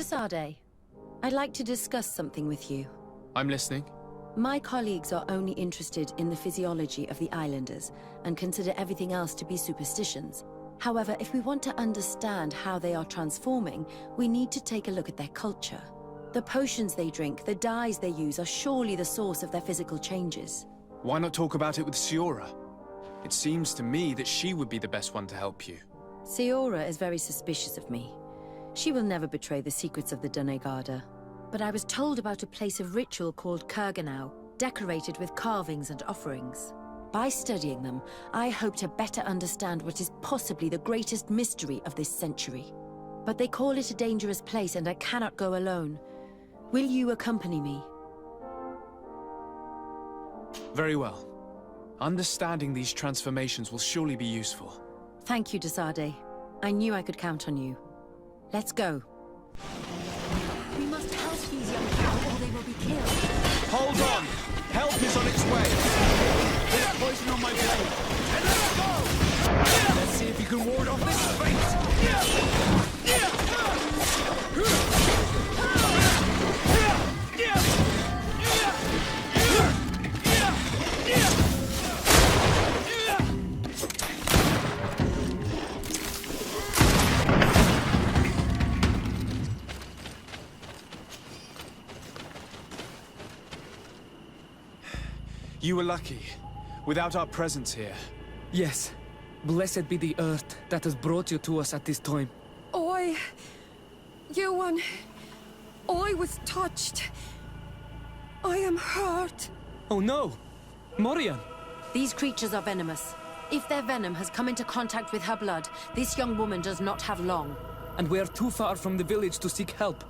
Desade, I'd like to discuss something with you. I'm listening. My colleagues are only interested in the physiology of the islanders and consider everything else to be superstitions. However, if we want to understand how they are transforming, we need to take a look at their culture. The potions they drink, the dyes they use are surely the source of their physical changes. Why not talk about it with Siora? It seems to me that she would be the best one to help you. Siora is very suspicious of me. She will never betray the secrets of the Donegada. But I was told about a place of ritual called Kurganau, decorated with carvings and offerings. By studying them, I hope to better understand what is possibly the greatest mystery of this century. But they call it a dangerous place and I cannot go alone. Will you accompany me? Very well. Understanding these transformations will surely be useful. Thank you, Desade. I knew I could count on you. Let's go. We must help these young people or they will be killed. Hold on! Help is on its way! There's poison on my blade! And let's go! Let's see if you can ward off this fate! You were lucky. Without our presence here. Yes. Blessed be the earth that has brought you to us at this time. Yuan, I was touched. I am hurt. Oh no! Morian! These creatures are venomous. If their venom has come into contact with her blood, this young woman does not have long. And we are too far from the village to seek help.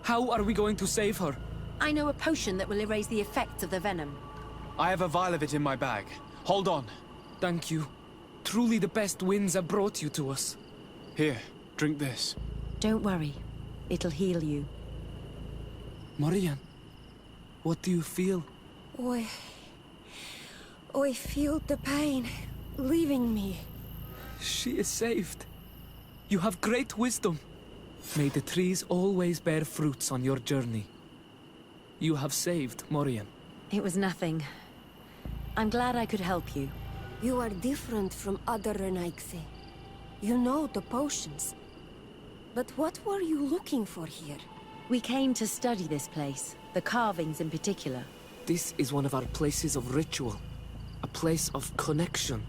How are we going to save her? I know a potion that will erase the effects of the venom. I have a vial of it in my bag. Hold on. Thank you. Truly the best winds have brought you to us. Here, drink this. Don't worry. It'll heal you. Morian, what do you feel? I feel the pain leaving me. She is saved. You have great wisdom. May the trees always bear fruits on your journey. You have saved Morian. It was nothing. I'm glad I could help you. You are different from other Renaigse. You know the potions. But what were you looking for here? We came to study this place, the carvings in particular. This is one of our places of ritual. A place of connection.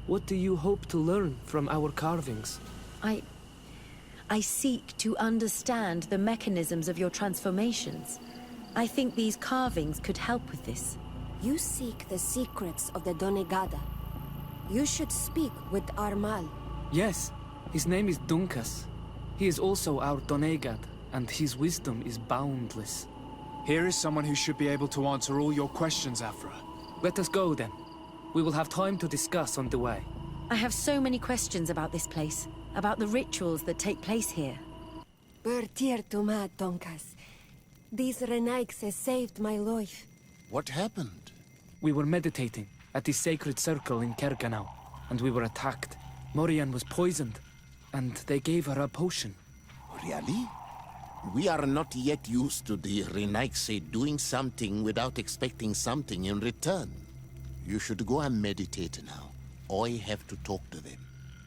What do you hope to learn from our carvings? I seek to understand the mechanisms of your transformations. I think these carvings could help with this. You seek the secrets of the Donegada. You should speak with Armal. Yes, his name is Dunkas. He is also our Donegad, and his wisdom is boundless. Here is someone who should be able to answer all your questions, Afra. Let us go then. We will have time to discuss on the way. I have so many questions about this place, about the rituals that take place here. Bertir Tuma Donkas. These Renaigse saved my life. What happened? We were meditating at the sacred circle in Kurganau, and we were attacked. Morian was poisoned, and they gave her a potion. Really? We are not yet used to the Renaigse doing something without expecting something in return. You should go and meditate now. I have to talk to them.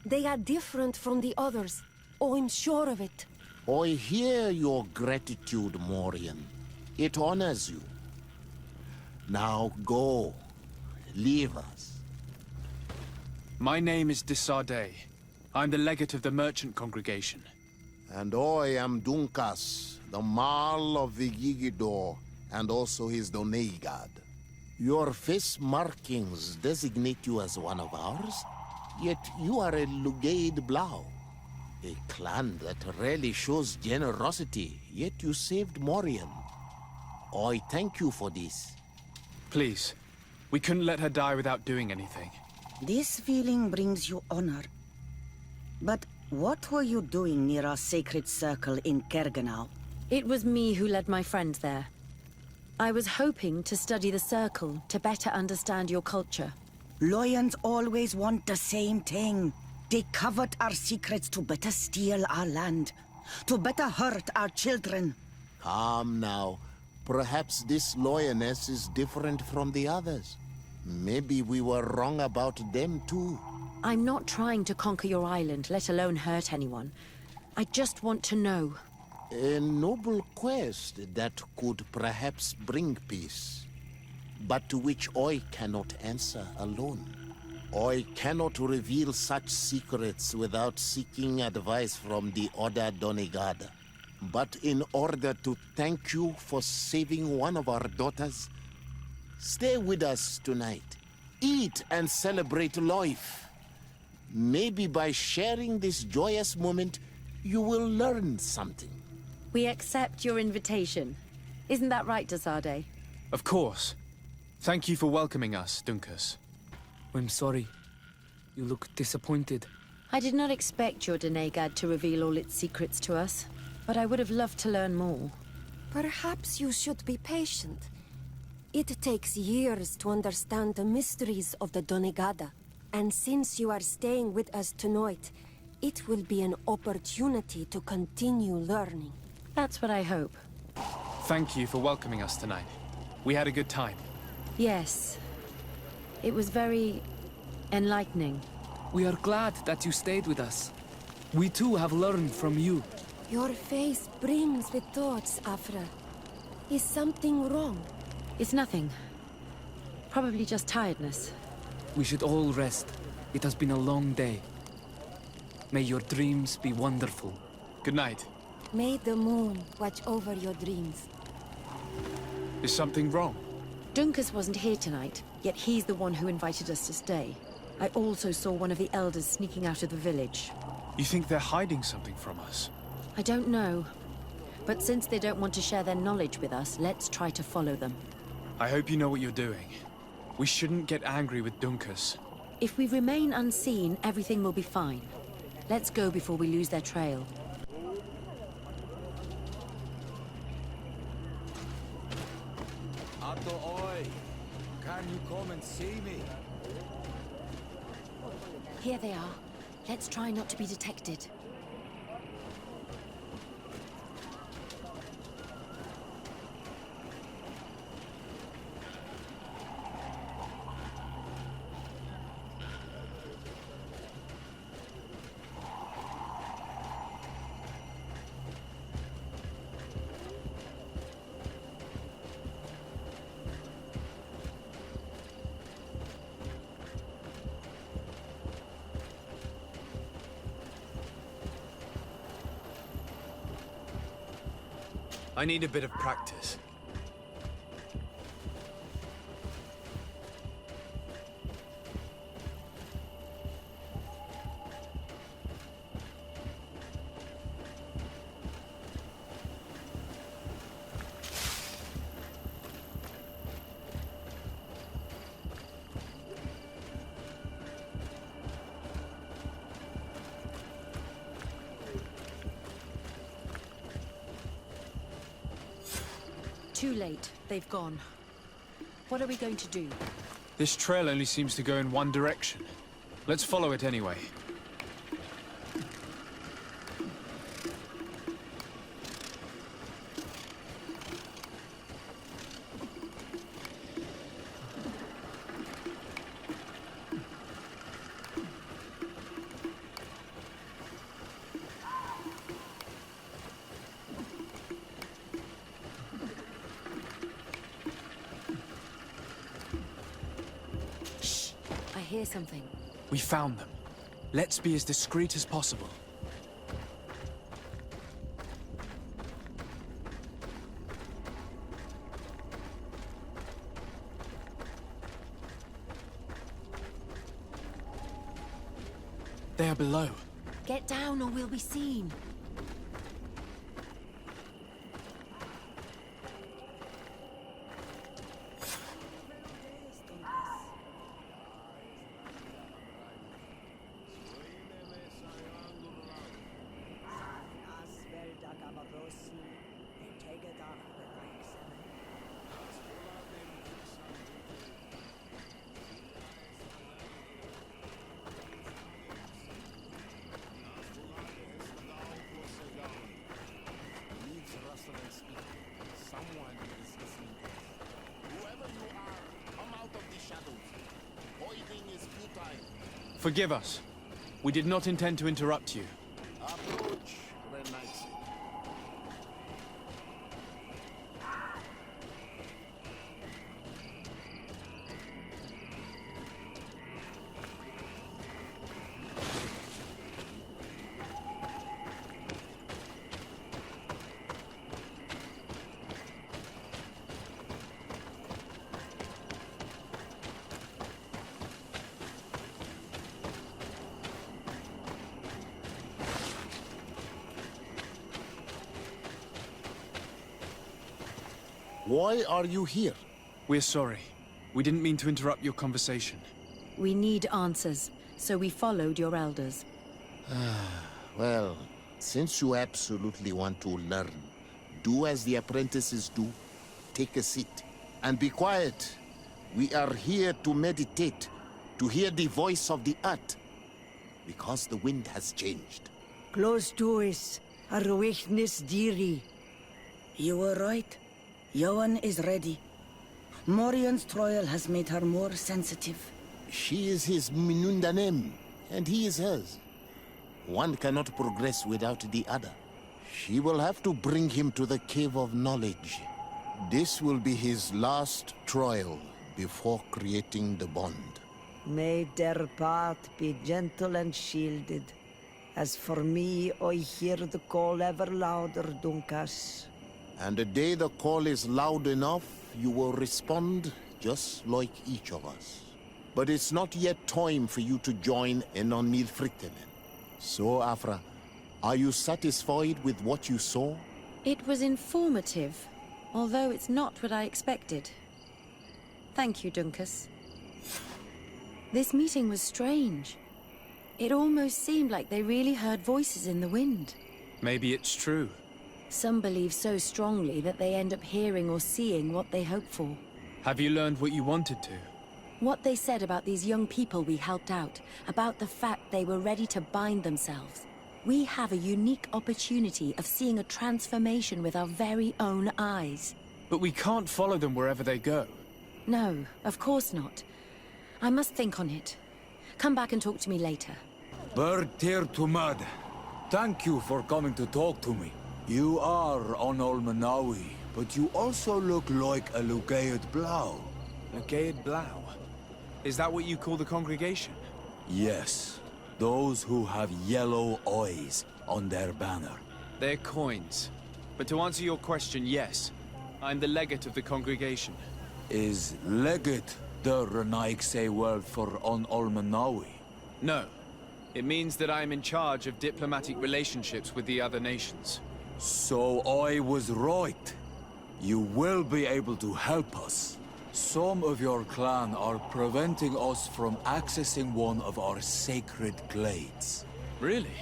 They are different from the others. I'm sure of it. I hear your gratitude, Morian. It honors you. Now go. Leave us. My name is Desade. I'm the legate of the merchant congregation. And I am Dunkas, the Marl of the Yigidor, and also his Donegad. Your face markings designate you as one of ours, yet you are a Lugaid Blau. A clan that rarely shows generosity, yet you saved Morian. I thank you for this. Please, we couldn't let her die without doing anything. This feeling brings you honor. But what were you doing near our sacred circle in Kurganau? It was me who led my friends there. I was hoping to study the circle to better understand your culture. Lions always want the same thing. They covet our secrets to better steal our land. to better hurt our children. Calm now. Perhaps this lioness is different from the others. Maybe we were wrong about them too. I'm not trying to conquer your island, let alone hurt anyone. I just want to know. A noble quest that could perhaps bring peace, but to which I cannot answer alone. I cannot reveal such secrets without seeking advice from the other Donegada. But in order to thank you for saving one of our daughters, stay with us tonight. Eat and celebrate life. Maybe by sharing this joyous moment, you will learn something. We accept your invitation. Isn't that right, Dasade? Of course. Thank you for welcoming us, Dunkus. I'm sorry. You look disappointed. I did not expect your Denegad to reveal all its secrets to us, but I would have loved to learn more. Perhaps you should be patient. It takes years to understand the mysteries of the Donegada. And since you are staying with us tonight, it will be an opportunity to continue learning. That's what I hope. Thank you for welcoming us tonight. We had a good time. Yes. It was very enlightening. We are glad that you stayed with us. We too have learned from you. Your face brims with thoughts, Afra. Is something wrong? It's nothing. Probably just tiredness. We should all rest. It has been a long day. May your dreams be wonderful. Good night. May the moon watch over your dreams. Is something wrong? Dunkus wasn't here tonight, yet he's the one who invited us to stay. I also saw one of the elders sneaking out of the village. You think they're hiding something from us? I don't know. But since they don't want to share their knowledge with us, let's try to follow them. I hope you know what you're doing. We shouldn't get angry with Dunkus. If we remain unseen, everything will be fine. Let's go before we lose their trail. Atto oi! Can you come and see me? Here they are. Let's try not to be detected. I need a bit of practice. Too late. They've gone. What are we going to do? This trail only seems to go in one direction. Let's follow it anyway. I hear something. We found them. Let's be as discreet as possible. They are below. Get down or we'll be seen. Excellency. Someone is listening. Whoever you are, come out of the shadows. Avoiding is futile. Forgive us. We did not intend to interrupt you. Approach, Renaissance. Why are you here? We're sorry. We didn't mean to interrupt your conversation. We need answers, so we followed your elders. Well, since you absolutely want to learn, do as the apprentices do. Take a seat and be quiet. We are here to meditate, to hear the voice of the earth, because the wind has changed. Close to us, Arwechnis Diri. You were right. Johan is ready. Morian's trial has made her more sensitive. She is his Minundanem, and he is hers. One cannot progress without the other. She will have to bring him to the Cave of Knowledge. This will be his last trial before creating the bond. May their path be gentle and shielded. As for me, I hear the call ever louder, Dunkas. And the day the call is loud enough, you will respond just like each of us. But it's not yet time for you to join in on Milfriktelen. So, Afra, are you satisfied with what you saw? It was informative, although it's not what I expected. Thank you, Dunkas. This meeting was strange. It almost seemed like they really heard voices in the wind. Maybe it's true. Some believe so strongly that they end up hearing or seeing what they hope for. Have you learned what you wanted to? What they said about these young people we helped out, about the fact they were ready to bind themselves. We have a unique opportunity of seeing a transformation with our very own eyes. But we can't follow them wherever they go. No, of course not. I must think on it. Come back and talk to me later. Bird tear to mud. Thank you for coming to talk to me. You are on Olmanawi, but you also look like a Lugaid Blau. Lugaid Blau? Is that what you call the congregation? Yes, those who have yellow eyes on their banner. They're coins. But to answer your question, yes. I'm the legate of the congregation. Is legate the Renaigse word for on Olmanawi? No. It means that I am in charge of diplomatic relationships with the other nations. So I was right. You will be able to help us. Some of your clan are preventing us from accessing one of our sacred glades. Really?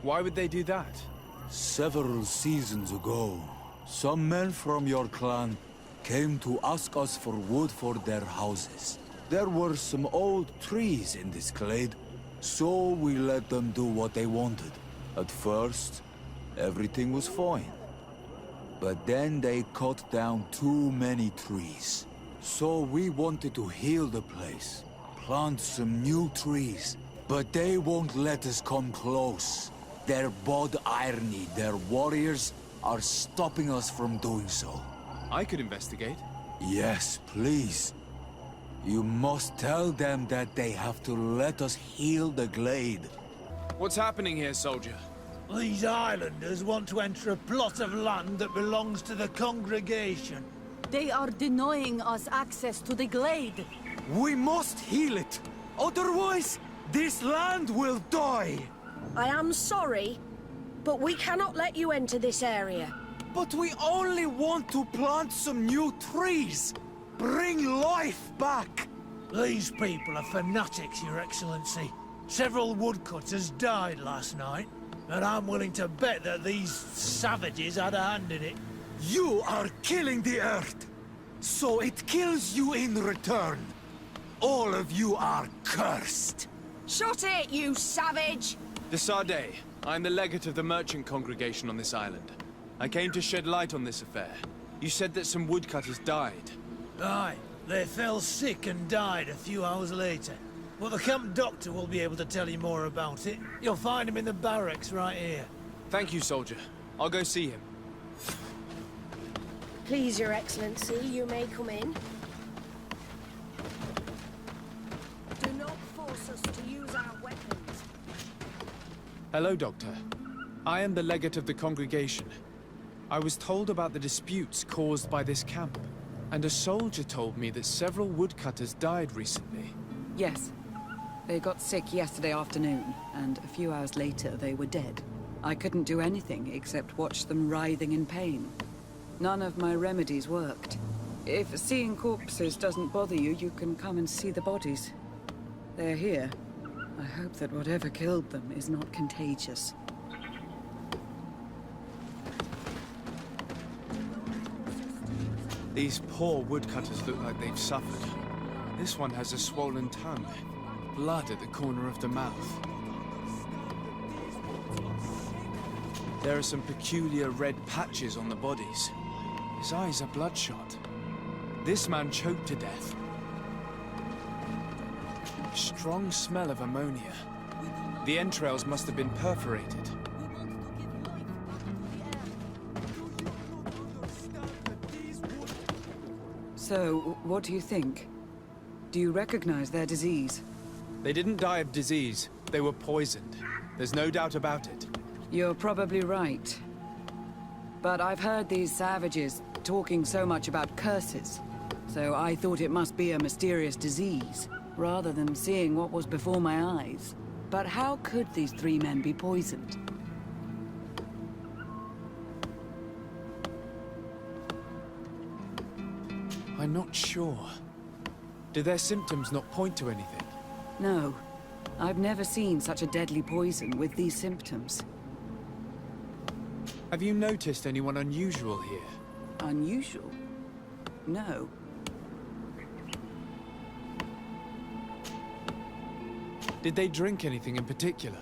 Why would they do that? Several seasons ago, some men from your clan came to ask us for wood for their houses. There were some old trees in this glade, so we let them do what they wanted. At first, everything was fine. But then they cut down too many trees. So we wanted to heal the place, plant some new trees. But they won't let us come close. Their bod irony, their warriors, are stopping us from doing so. I could investigate. Yes, please. You must tell them that they have to let us heal the glade. What's happening here, soldier? These islanders want to enter a plot of land that belongs to the congregation. They are denying us access to the glade. We must heal it. Otherwise, this land will die. I am sorry, but we cannot let you enter this area. But we only want to plant some new trees. Bring life back. These people are fanatics, Your Excellency. Several woodcutters died last night, and I'm willing to bet that these savages had a hand in it. You are killing the earth, so it kills you in return. All of you are cursed. Shut it, you savage! De Sardet. I'm the legate of the merchant congregation on this island. I came to shed light on this affair. You said that some woodcutters died. Aye, they fell sick and died a few hours later. Well, the camp doctor will be able to tell you more about it. You'll find him in the barracks right here. Thank you, soldier. I'll go see him. Please, Your Excellency, you may come in. Do not force us to use our weapons. Hello, Doctor. I am the legate of the congregation. I was told about the disputes caused by this camp, and a soldier told me that several woodcutters died recently. Yes. They got sick yesterday afternoon, and a few hours later they were dead. I couldn't do anything except watch them writhing in pain. None of my remedies worked. If seeing corpses doesn't bother you, you can come and see the bodies. They're here. I hope that whatever killed them is not contagious. These poor woodcutters look like they've suffered. This one has a swollen tongue. Blood at the corner of the mouth. There are some peculiar red patches on the bodies. His eyes are bloodshot. This man choked to death. A strong smell of ammonia. The entrails must have been perforated. So, what do you think? Do you recognize their disease? They didn't die of disease. They were poisoned. There's no doubt about it. You're probably right. But I've heard these savages talking so much about curses, so I thought it must be a mysterious disease, rather than seeing what was before my eyes. But how could these three men be poisoned? I'm not sure. Do their symptoms not point to anything? No. I've never seen such a deadly poison with these symptoms. Have you noticed anyone unusual here? Unusual? No. Did they drink anything in particular?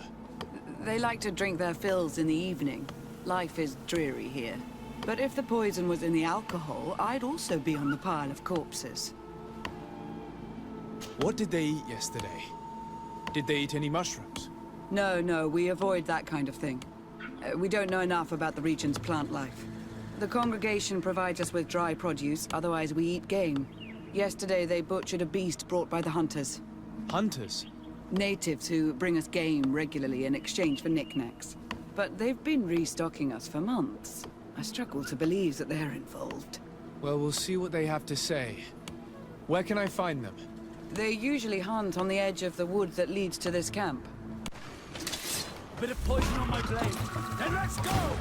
They like to drink their fills in the evening. Life is dreary here. But if the poison was in the alcohol, I'd also be on the pile of corpses. What did they eat yesterday? Did they eat any mushrooms? No, we avoid that kind of thing. We don't know enough about the region's plant life. The congregation provides us with dry produce, otherwise we eat game. Yesterday they butchered a beast brought by the hunters. Hunters? Natives who bring us game regularly in exchange for knickknacks. But they've been restocking us for months. I struggle to believe that they're involved. Well, we'll see what they have to say. Where can I find them? They usually hunt on the edge of the wood that leads to this camp. Bit of poison on my blade. Then let's go!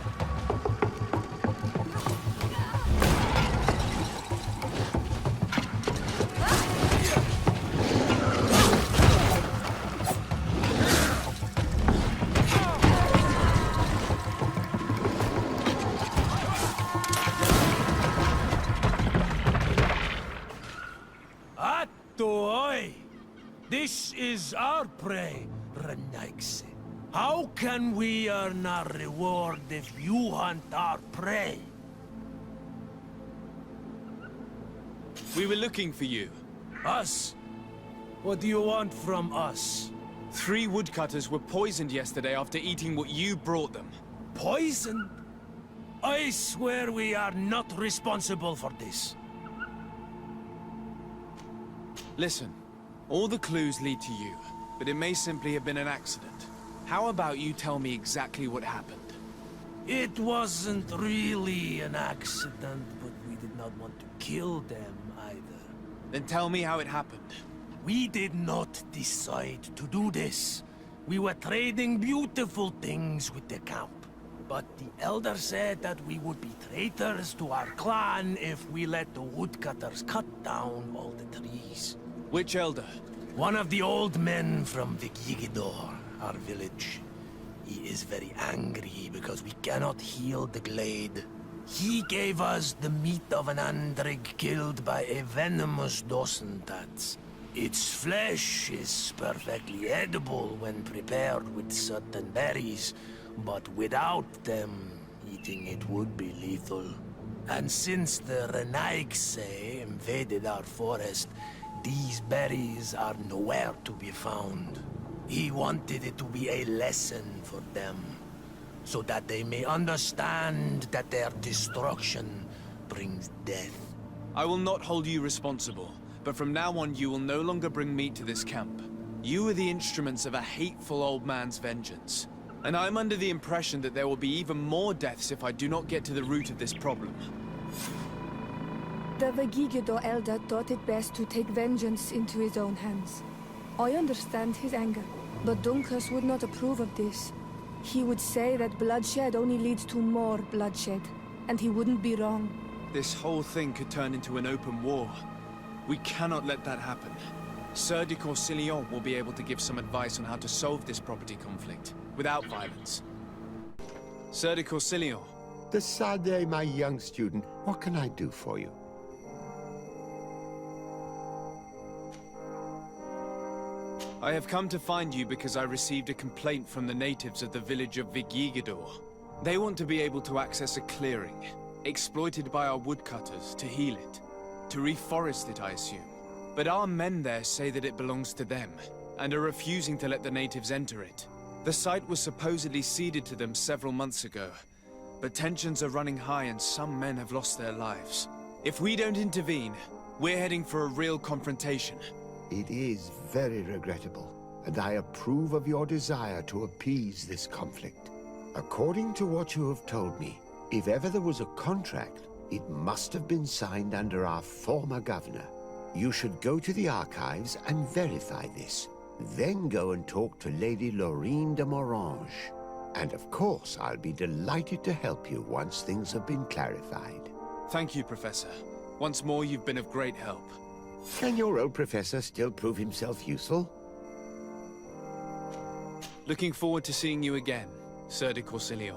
Oi! This is our prey, Renaigse. How can we earn our reward if you hunt our prey? We were looking for you. Us? What do you want from us? 3 woodcutters were poisoned yesterday after eating what you brought them. Poison? I swear we are not responsible for this. Listen, all the clues lead to you, but it may simply have been an accident. How about you tell me exactly what happened? It wasn't really an accident, but we did not want to kill them either. Then tell me how it happened. We did not decide to do this. We were trading beautiful things with the camp. But the elder said that we would be traitors to our clan if we let the woodcutters cut down all the trees. Which elder? One of the old men from Vigigidor, our village. He is very angry because we cannot heal the glade. He gave us the meat of an andrig killed by a venomous dosentats. Its flesh is perfectly edible when prepared with certain berries, but without them, Eating it would be lethal. And since the Renaigse invaded our forest, these berries are nowhere to be found. He wanted it to be a lesson for them, so that they may understand that their destruction brings death. I will not hold you responsible, but from now on you will no longer bring meat to this camp. You are the instruments of a hateful old man's vengeance. And I'm under the impression that there will be even more deaths if I do not get to the root of this problem. The Vegigido elder thought it best to take vengeance into his own hands. I understand his anger, but Dunkas would not approve of this. He would say that bloodshed only leads to more bloodshed, and he wouldn't be wrong. This whole thing could turn into an open war. We cannot let that happen. Sir de Corsillon will be able to give some advice on how to solve this property conflict, without violence. Sir de Corsillon. De Sade, my young student, what can I do for you? I have come to find you because I received a complaint from the natives of the village of Vigigidor. They want to be able to access a clearing, exploited by our woodcutters, to heal it. To reforest it, I assume. But our men there say that it belongs to them, and are refusing to let the natives enter it. The site was supposedly ceded to them several months ago, but tensions are running high and some men have lost their lives. If we don't intervene, we're heading for a real confrontation. It is very regrettable, and I approve of your desire to appease this conflict. According to what you have told me, if ever there was a contract, it must have been signed under our former governor. You should go to the archives and verify this. Then go and talk to Lady Laurine de Morange. And of course, I'll be delighted to help you once things have been clarified. Thank you, Professor. Once more, you've been of great help. Can your old professor still prove himself useful? Looking forward to seeing you again, Sir de Corsillon.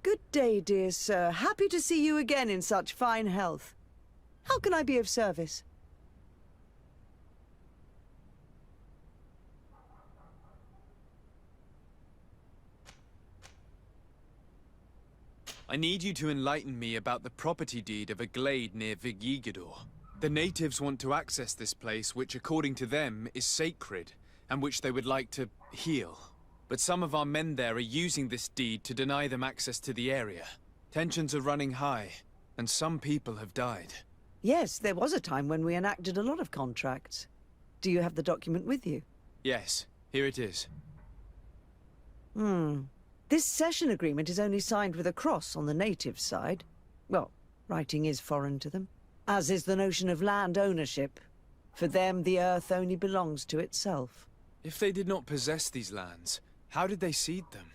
Good day, dear sir. Happy to see you again in such fine health. How can I be of service? I need you to enlighten me about the property deed of a glade near Vigigidor. The natives want to access this place, which according to them is sacred, and which they would like to heal. But some of our men there are using this deed to deny them access to the area. Tensions are running high, and some people have died. Yes, there was a time when we enacted a lot of contracts. Do you have the document with you? Yes, here it is. This cession agreement is only signed with a cross on the native side. Well, writing is foreign to them, as is the notion of land ownership. For them, the earth only belongs to itself. If they did not possess these lands, how did they cede them?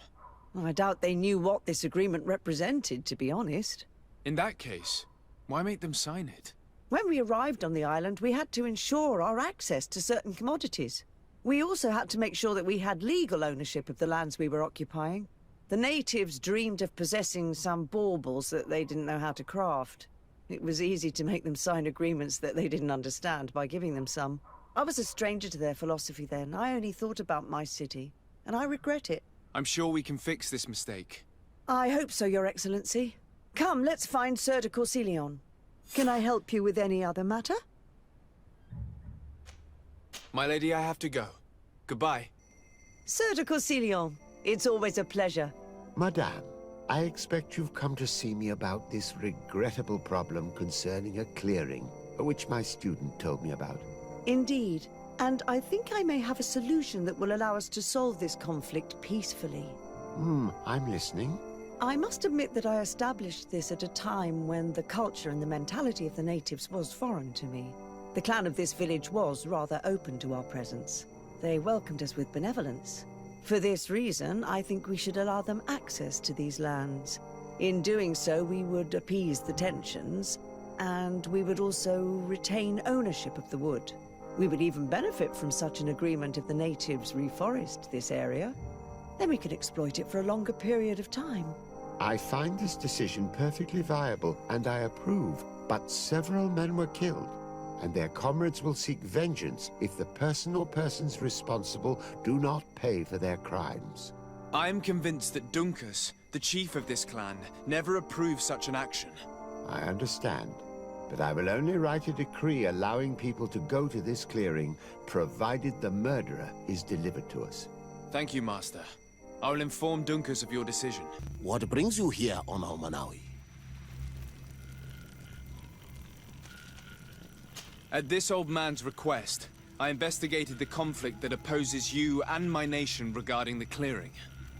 I doubt they knew what this agreement represented, to be honest. In that case, why make them sign it? When we arrived on the island, we had to ensure our access to certain commodities. We also had to make sure that we had legal ownership of the lands we were occupying. The natives dreamed of possessing some baubles that they didn't know how to craft. It was easy to make them sign agreements that they didn't understand by giving them some. I was a stranger to their philosophy then. I only thought about my city, and I regret it. I'm sure we can fix this mistake. I hope so, Your Excellency. Come, let's find Sir de Corsillon. Can I help you with any other matter? My lady, I have to go. Goodbye. Sir de Corsilion, it's always a pleasure. Madame, I expect you've come to see me about this regrettable problem concerning a clearing, which my student told me about. Indeed. And I think I may have a solution that will allow us to solve this conflict peacefully. I'm listening. I must admit that I established this at a time when the culture and the mentality of the natives was foreign to me. The clan of this village was rather open to our presence. They welcomed us with benevolence. For this reason, I think we should allow them access to these lands. In doing so, we would appease the tensions, and we would also retain ownership of the wood. We would even benefit from such an agreement if the natives reforest this area. Then we could exploit it for a longer period of time. I find this decision perfectly viable, and I approve. But several men were killed, and their comrades will seek vengeance if the person or persons responsible do not pay for their crimes. I am convinced that Dunkus, the chief of this clan, never approved such an action. I understand. But I will only write a decree allowing people to go to this clearing, provided the murderer is delivered to us. Thank you, Master. I will inform Dunkus of your decision. What brings you here on Almanawi? At this old man's request, I investigated the conflict that opposes you and my nation regarding the clearing.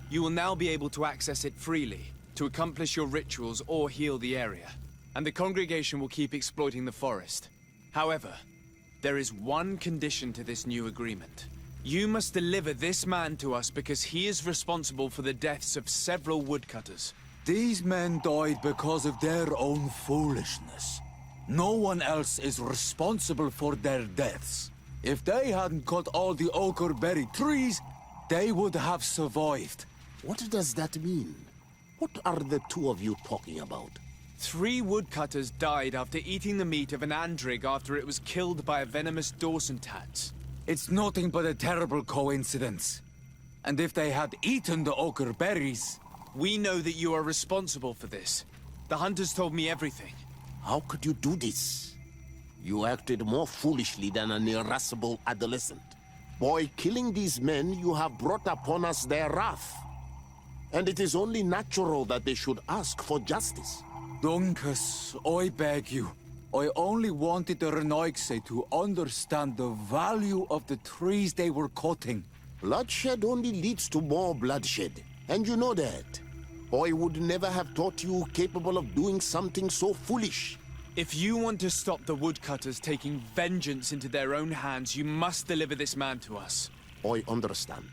You will now be able to access it freely, to accomplish your rituals or heal the area. And the congregation will keep exploiting the forest. However, there is one condition to this new agreement. You must deliver this man to us because he is responsible for the deaths of several woodcutters. These men died because of their own foolishness. No one else is responsible for their deaths. If they hadn't cut all the ochreberry trees, they would have survived. What does that mean? What are the two of you talking about? 3 woodcutters died after eating the meat of an andrig after it was killed by a venomous Dawson tat. It's nothing but a terrible coincidence. And if they had eaten the ochre berries... We know that you are responsible for this. The hunters told me everything. How could you do this? You acted more foolishly than an irascible adolescent. By killing these men, you have brought upon us their wrath. And it is only natural that they should ask for justice. Dunkus, I beg you. I only wanted the Renoixe to understand the value of the trees they were cutting. Bloodshed only leads to more bloodshed, and you know that. I would never have thought you capable of doing something so foolish. If you want to stop the woodcutters taking vengeance into their own hands, you must deliver this man to us. I understand.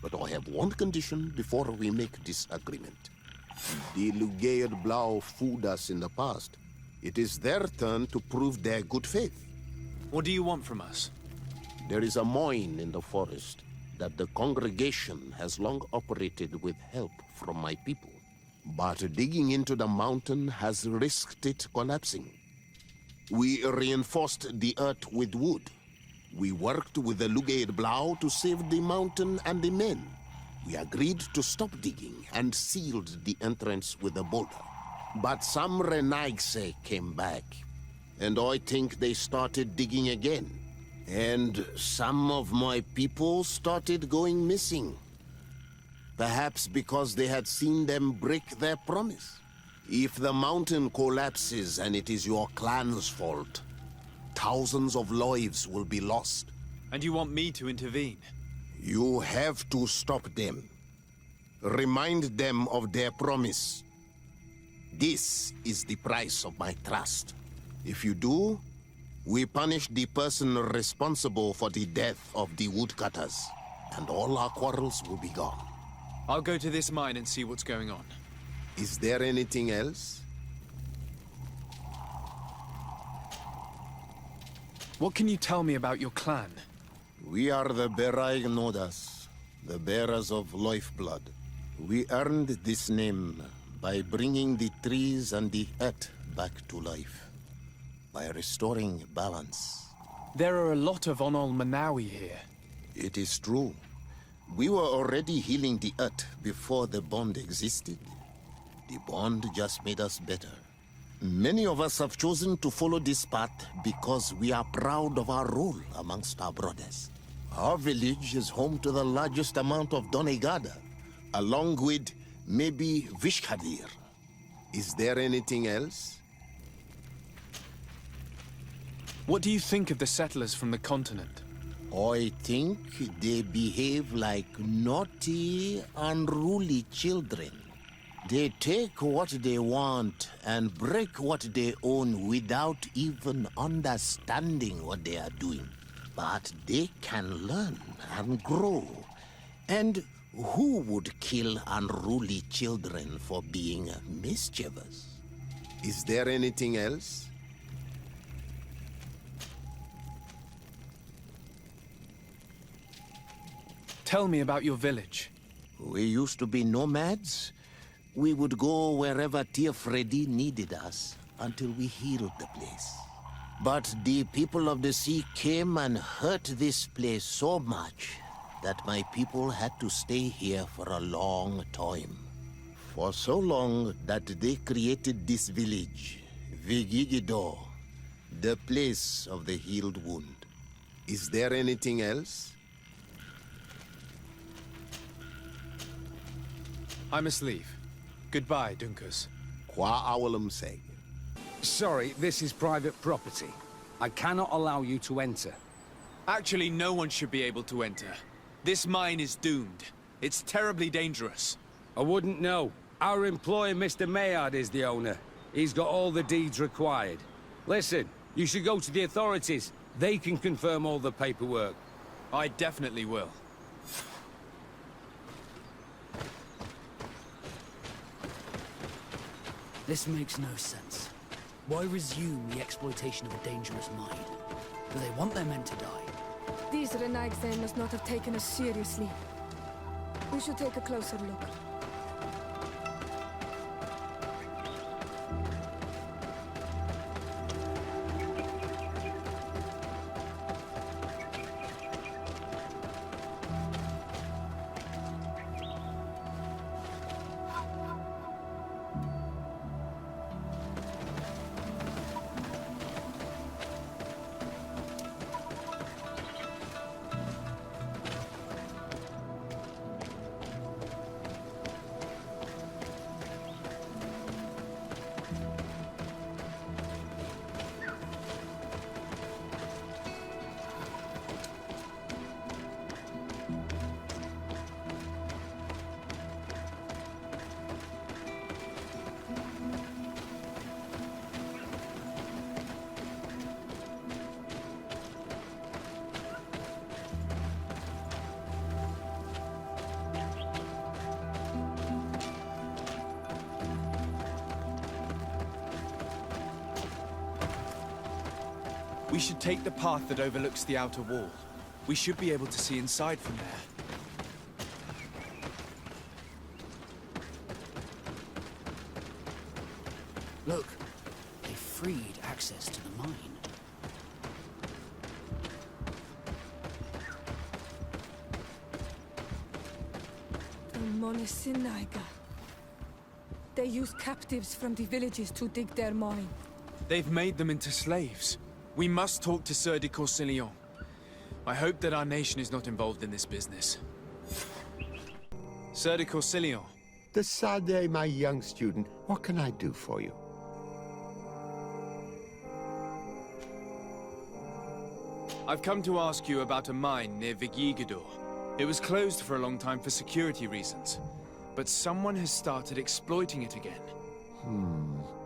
But I have one condition before we make this agreement. The Lugaid Blau fooled us in the past. It is their turn to prove their good faith. What do you want from us? There is a mine in the forest that the congregation has long operated with help from my people. But digging into the mountain has risked it collapsing. We reinforced the earth with wood. We worked with the Lugaid Blau to save the mountain and the men. We agreed to stop digging and sealed the entrance with a boulder. But some Renaixe came back, and I think they started digging again. And some of my people started going missing. Perhaps because they had seen them break their promise. If the mountain collapses and it is your clan's fault, thousands of lives will be lost. And you want me to intervene? You have to stop them. Remind them of their promise. This is the price of my trust. If you do, we punish the person responsible for the death of the woodcutters, and all our quarrels will be gone. I'll go to this mine and see what's going on. Is there anything else? What can you tell me about your clan? We are the Berai Nodas, the bearers of lifeblood. We earned this name by bringing the trees and the earth back to life, by restoring balance. There are a lot of Onol Manawi here. It is true. We were already healing the earth before the bond existed. The bond just made us better. Many of us have chosen to follow this path because we are proud of our role amongst our brothers. Our village is home to the largest amount of Donegada, along with maybe Vishkadir. Is there anything else? What do you think of the settlers from the continent? I think they behave like naughty, unruly children. They take what they want and break what they own without even understanding what they are doing. But they can learn and grow. And who would kill unruly children for being mischievous? Is there anything else? Tell me about your village. We used to be nomads. We would go wherever Tia Freddy needed us until we healed the place. But the people of the sea came and hurt this place so much that my people had to stay here for a long time. For so long that they created this village, Vigigidor, the place of the healed wound. Is there anything else? I must leave. Goodbye, Dunkus. Qua awalum seg. Sorry, this is private property. I cannot allow you to enter. Actually, no one should be able to enter. This mine is doomed. It's terribly dangerous. I wouldn't know. Our employee, Mr. Maillard, is the owner. He's got all the deeds required. Listen, you should go to the authorities. They can confirm all the paperwork. I definitely will. This makes no sense. Why resume the exploitation of a dangerous mine? Do they want their men to die? These Renaigse must not have taken us seriously. We should take a closer look. We should take the path that overlooks the outer wall. We should be able to see inside from there. Look, they freed access to the mine. The Monesinaiga. They use captives from the villages to dig their mine. They've made them into slaves. We must talk to Sir de Corsillon. I hope that our nation is not involved in this business. Sir de Corsillon. The Sade, my young student, what can I do for you? I've come to ask you about a mine near Vigigidor. It was closed for a long time for security reasons, but someone has started exploiting it again.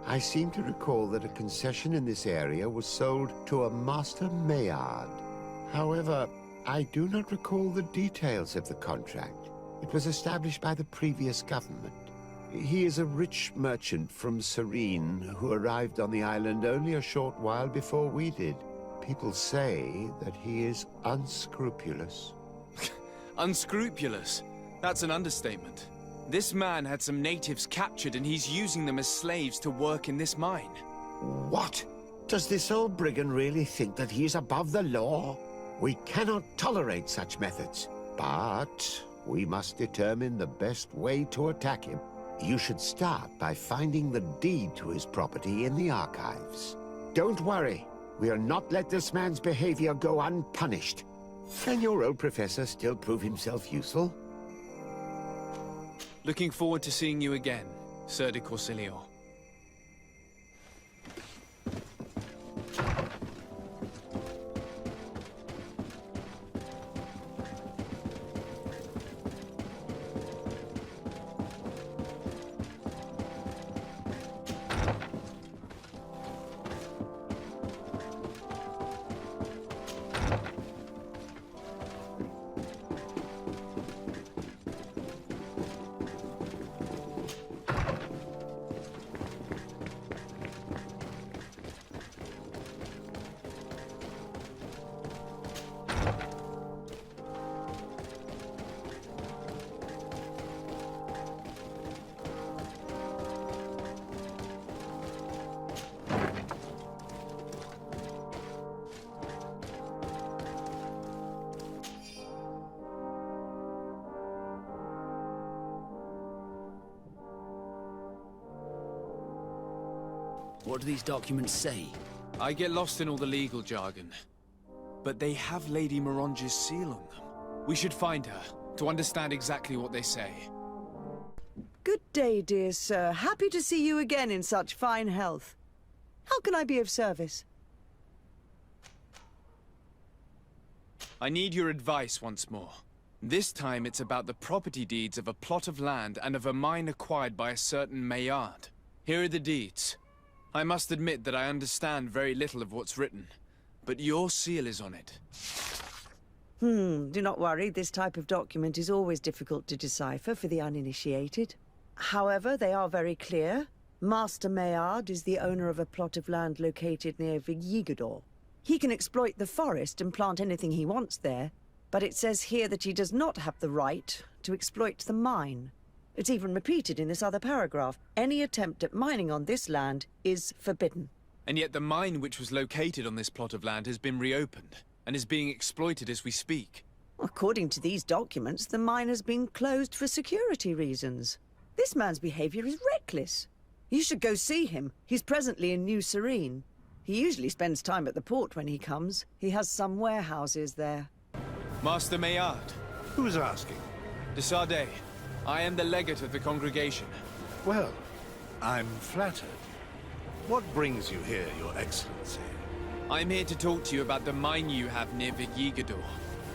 I seem to recall that a concession in this area was sold to a Master Maillard. However, I do not recall the details of the contract. It was established by the previous government. He is a rich merchant from Serene who arrived on the island only a short while before we did. People say that he is unscrupulous. Unscrupulous? That's an understatement. This man had some natives captured and he's using them as slaves to work in this mine. What? Does this old brigand really think that he is above the law? We cannot tolerate such methods, but we must determine the best way to attack him. You should start by finding the deed to his property in the archives. Don't worry. We'll not let this man's behavior go unpunished. Can your old professor still prove himself useful? Looking forward to seeing you again, Sir de Corsilio. What do these documents say? I get lost in all the legal jargon. But they have Lady Morange's seal on them. We should find her, to understand exactly what they say. Good day, dear sir. Happy to see you again in such fine health. How can I be of service? I need your advice once more. This time it's about the property deeds of a plot of land and of a mine acquired by a certain Maillard. Here are the deeds. I must admit that I understand very little of what's written, but your seal is on it. Do not worry. This type of document is always difficult to decipher for the uninitiated. However, they are very clear. Master Maillard is the owner of a plot of land located near Vigigador. He can exploit the forest and plant anything he wants there, but it says here that he does not have the right to exploit the mine. It's even repeated in this other paragraph. Any attempt at mining on this land is forbidden. And yet the mine which was located on this plot of land has been reopened, and is being exploited as we speak. According to these documents, the mine has been closed for security reasons. This man's behavior is reckless. You should go see him. He's presently in New Serene. He usually spends time at the port when he comes. He has some warehouses there. Master Maillard. Who's asking? De Sardet. I am the legate of the congregation. Well, I'm flattered. What brings you here, Your Excellency? I'm here to talk to you about the mine you have near Vigigador.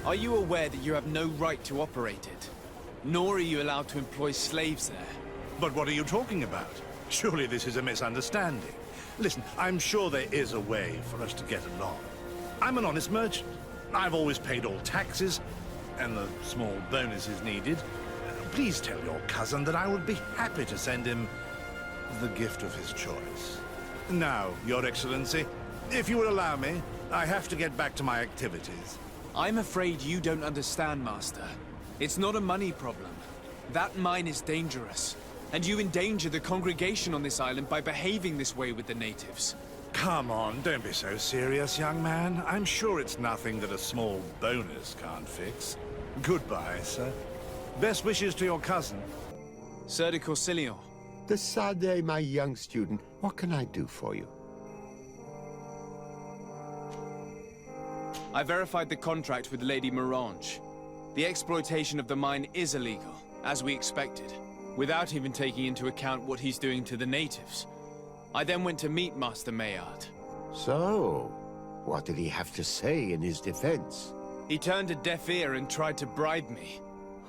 Are you aware that you have no right to operate it? Nor are you allowed to employ slaves there. But what are you talking about? Surely this is a misunderstanding. Listen, I'm sure there is a way for us to get along. I'm an honest merchant. I've always paid all taxes, and the small bonuses needed. Please tell your cousin that I would be happy to send him the gift of his choice. Now, Your Excellency, if you will allow me, I have to get back to my activities. I'm afraid you don't understand, Master. It's not a money problem. That mine is dangerous, and you endanger the congregation on this island by behaving this way with the natives. Come on, don't be so serious, young man. I'm sure it's nothing that a small bonus can't fix. Goodbye, sir. Best wishes to your cousin. Sir de Corsilio. De Sardet, my young student, what can I do for you? I verified the contract with Lady Morange. The exploitation of the mine is illegal, as we expected, without even taking into account what he's doing to the natives. I then went to meet Master Maillard. So, what did he have to say in his defense? He turned a deaf ear and tried to bribe me.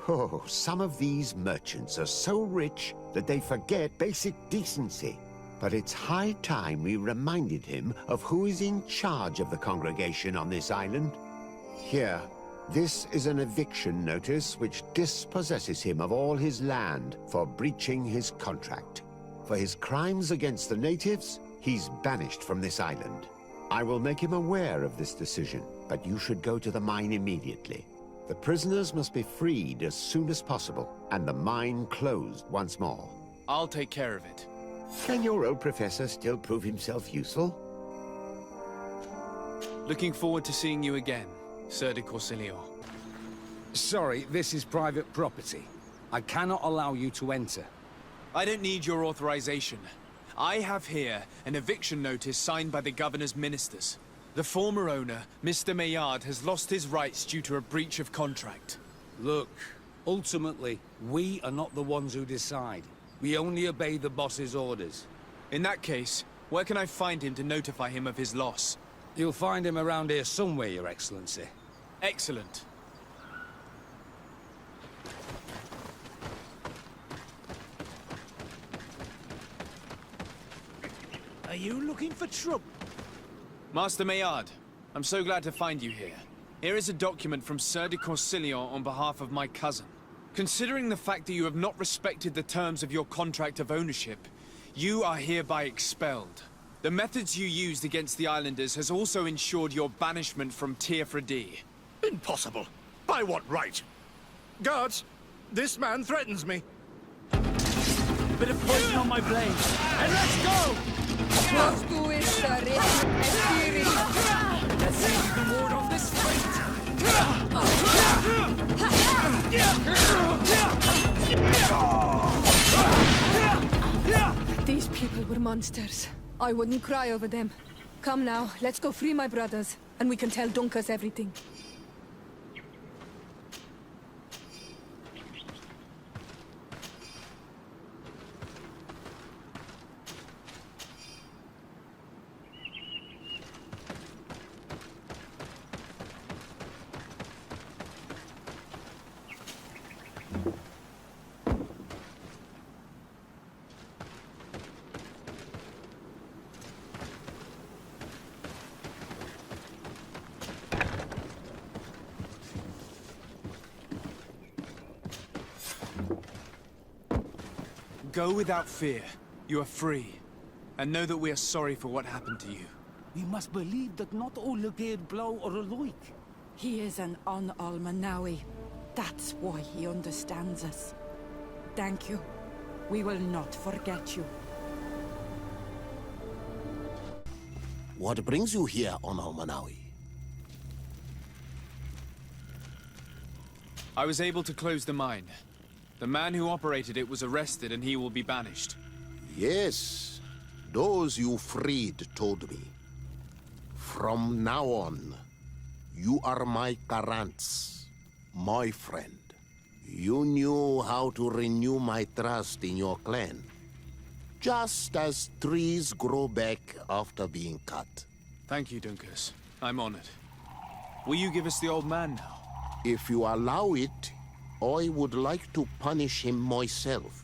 Oh, some of these merchants are so rich that they forget basic decency. But it's high time we reminded him of who is in charge of the congregation on this island. Here, this is an eviction notice which dispossesses him of all his land for breaching his contract. For his crimes against the natives, he's banished from this island. I will make him aware of this decision, but you should go to the mine immediately. The prisoners must be freed as soon as possible, and the mine closed once more. I'll take care of it. Can your old professor still prove himself useful? Looking forward to seeing you again, Sir de Corsilio. Sorry, this is private property. I cannot allow you to enter. I don't need your authorization. I have here an eviction notice signed by the governor's ministers. The former owner, Mr. Maillard, has lost his rights due to a breach of contract. Look, ultimately, we are not the ones who decide. We only obey the boss's orders. In that case, where can I find him to notify him of his loss? You'll find him around here somewhere, Your Excellency. Excellent. Are you looking for trouble? Master Maillard, I'm so glad to find you here. Here is a document from Sir de Corsillon on behalf of my cousin. Considering the fact that you have not respected the terms of your contract of ownership, you are hereby expelled. The methods you used against the islanders has also ensured your banishment from Tierfredi. Impossible. By what right? Guards, this man threatens me. Bit of poison on my blade. And let's go! Let's see if you can ward off this fate. These people were monsters. I wouldn't cry over them. Come now, let's go free my brothers, and we can tell Dunkus everything. Go without fear. You are free. And know that we are sorry for what happened to you. We must believe that not all Legade Blau are alike. He is an Almanawi. That's why he understands us. Thank you. We will not forget you. What brings you here on Almanawi? I was able to close the mine. The man who operated it was arrested and he will be banished. Yes, those you freed told me. From now on, you are my Karants, my friend. You knew how to renew my trust in your clan. Just as trees grow back after being cut. Thank you, Dunkus. I'm honored. Will you give us the old man now? If you allow it, I would like to punish him myself.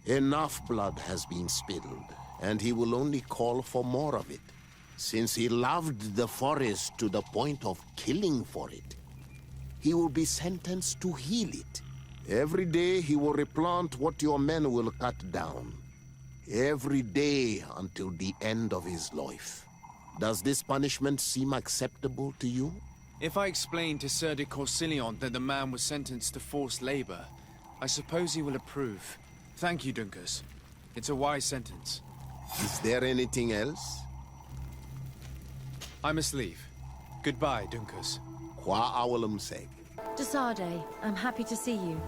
Enough blood has been spilled, and he will only call for more of it. Since he loved the forest to the point of killing for it, he will be sentenced to heal it. Every day he will replant what your men will cut down. Every day until the end of his life. Does this punishment seem acceptable to you? If I explain to Sir de Corsillon that the man was sentenced to forced labor, I suppose he will approve. Thank you, Dunkus. It's a wise sentence. Is there anything else? I must leave. Goodbye, Dunkus. Qua awalum seg. Desade, I'm happy to see you.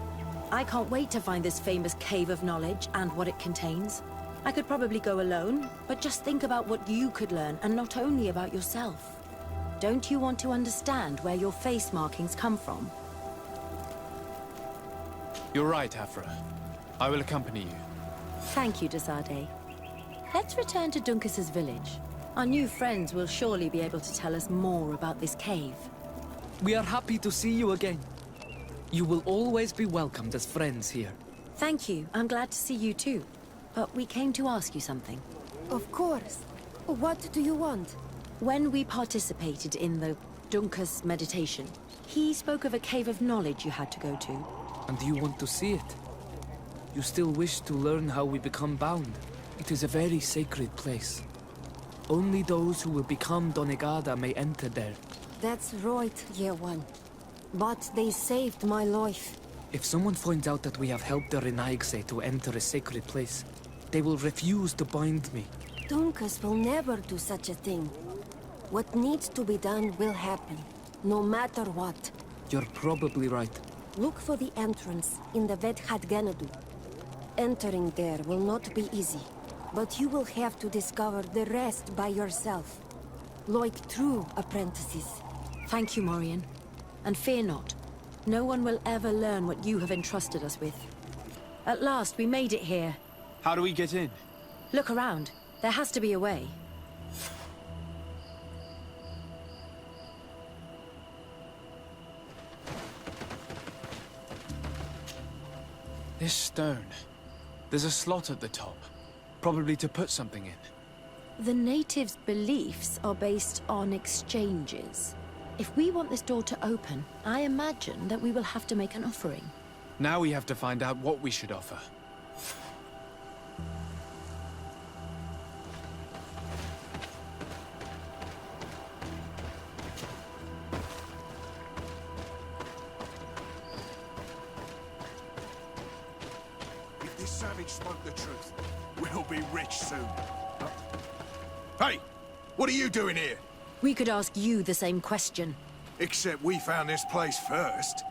I can't wait to find this famous cave of knowledge and what it contains. I could probably go alone, but just think about what you could learn, and not only about yourself. Don't you want to understand where your face markings come from? You're right, Afra. I will accompany you. Thank you, Desade. Let's return to Dunkus's village. Our new friends will surely be able to tell us more about this cave. We are happy to see you again. You will always be welcomed as friends here. Thank you. I'm glad to see you too. But we came to ask you something. Of course. What do you want? When we participated in the Dunkus meditation, he spoke of a cave of knowledge you had to go to. And you want to see it? You still wish to learn how we become bound? It is a very sacred place. Only those who will become Donegada may enter there. That's right, Year One. But they saved my life. If someone finds out that we have helped the Renaigse to enter a sacred place, they will refuse to bind me. Dunkus will never do such a thing. What needs to be done will happen, no matter what. You're probably right. Look for the entrance in the Vedhat Ganadu. entering there will not be easy, but you will have to discover the rest by yourself. Like true apprentices. Thank you, Morian. And fear not. No one will ever learn what you have entrusted us with. At last, we made it here. How do we get in? Look around. There has to be a way. This stone. There's a slot at the top. Probably to put something in. The natives' beliefs are based on exchanges. If we want this door to open, I imagine that we will have to make an offering. Now we have to find out what we should offer. If this savage spoke the truth, we'll be rich soon. Hey! What are you doing here? We could ask you the same question. Except we found this place first.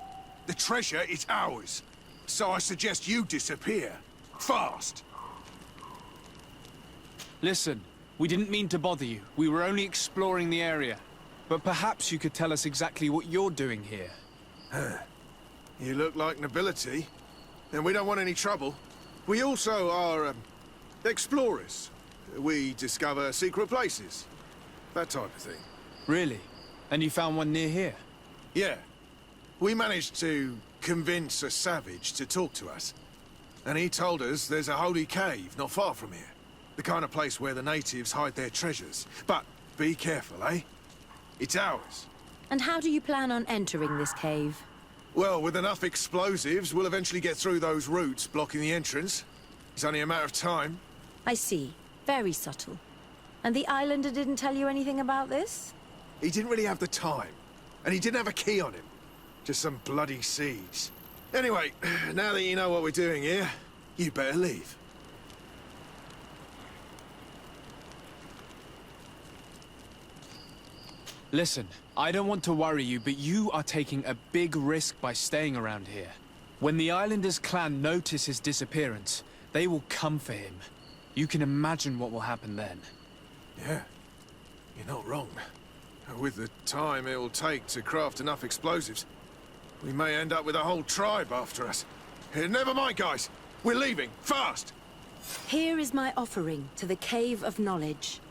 The treasure is ours. So I suggest you disappear. Fast! Listen, we didn't mean to bother you. We were only exploring the area. But perhaps you could tell us exactly what you're doing here. You look like nobility. And we don't want any trouble. We also are, explorers. We discover secret places. That type of thing. Really? And you found one near here? Yeah. We managed to convince a savage to talk to us. And he told us there's a holy cave not far from here. The kind of place where the natives hide their treasures. But be careful, eh? It's ours. And how do you plan on entering this cave? Well, with enough explosives, we'll eventually get through those roots blocking the entrance. It's only a matter of time. I see. Very subtle. And the islander didn't tell you anything about this? He didn't really have the time. And he didn't have a key on him. Just some bloody seeds. Anyway, now that you know what we're doing here, you better leave. Listen, I don't want to worry you, but you are taking a big risk by staying around here. When the Islanders' clan notice his disappearance, they will come for him. You can imagine what will happen then. Yeah, you're not wrong. With the time it will take to craft enough explosives, we may end up with a whole tribe after us. Never mind, guys. We're leaving, fast! Here is my offering to the Cave of Knowledge.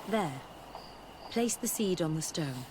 There. Place the seed on the stone.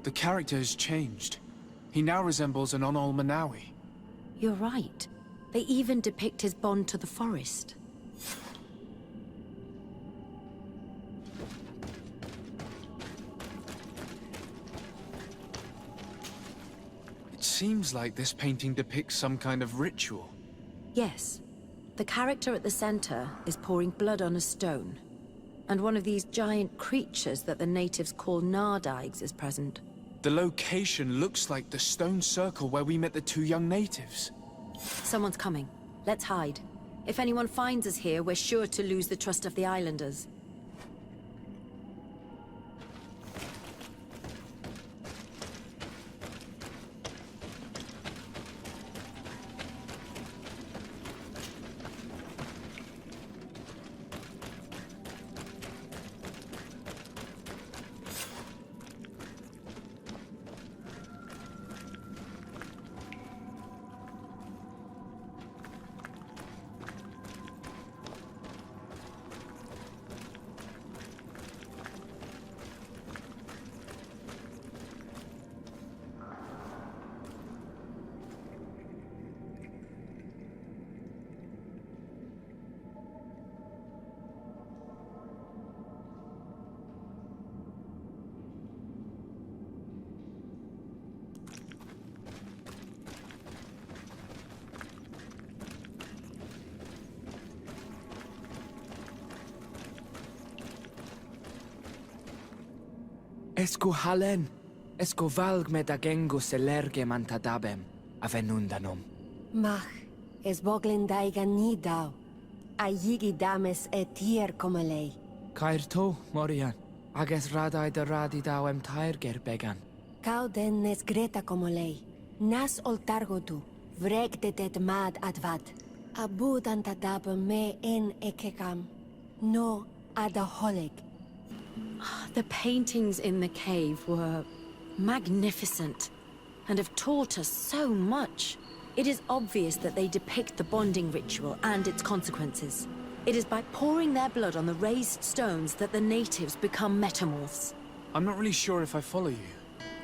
The character has changed. He now resembles an Onol Manawi. You're right. They even depict his bond to the forest. It seems like this painting depicts some kind of ritual. Yes. The character at the center is pouring blood on a stone. And one of these giant creatures that the natives call Nardigs is present. The location looks like the stone circle where we met the two young natives. Someone's coming. Let's hide. If anyone finds us here, we're sure to lose the trust of the islanders. Esco halen, esco valg med agengo selerge mantadabem, avenundanum. Mach, es boglin daiga ni dau. A yigi dames et tier como lei. Cair to, Morian, ages radai de radi dauem tairger began. Cau den nes greta como lei. Nas oltargo tu, vregde det mad advad. Abud antadab me en ekekam. No ada holeg. The paintings in the cave were magnificent and have taught us so much. It is obvious that they depict the bonding ritual and its consequences. It is by pouring their blood on the raised stones that the natives become metamorphs. I'm not really sure if I follow you.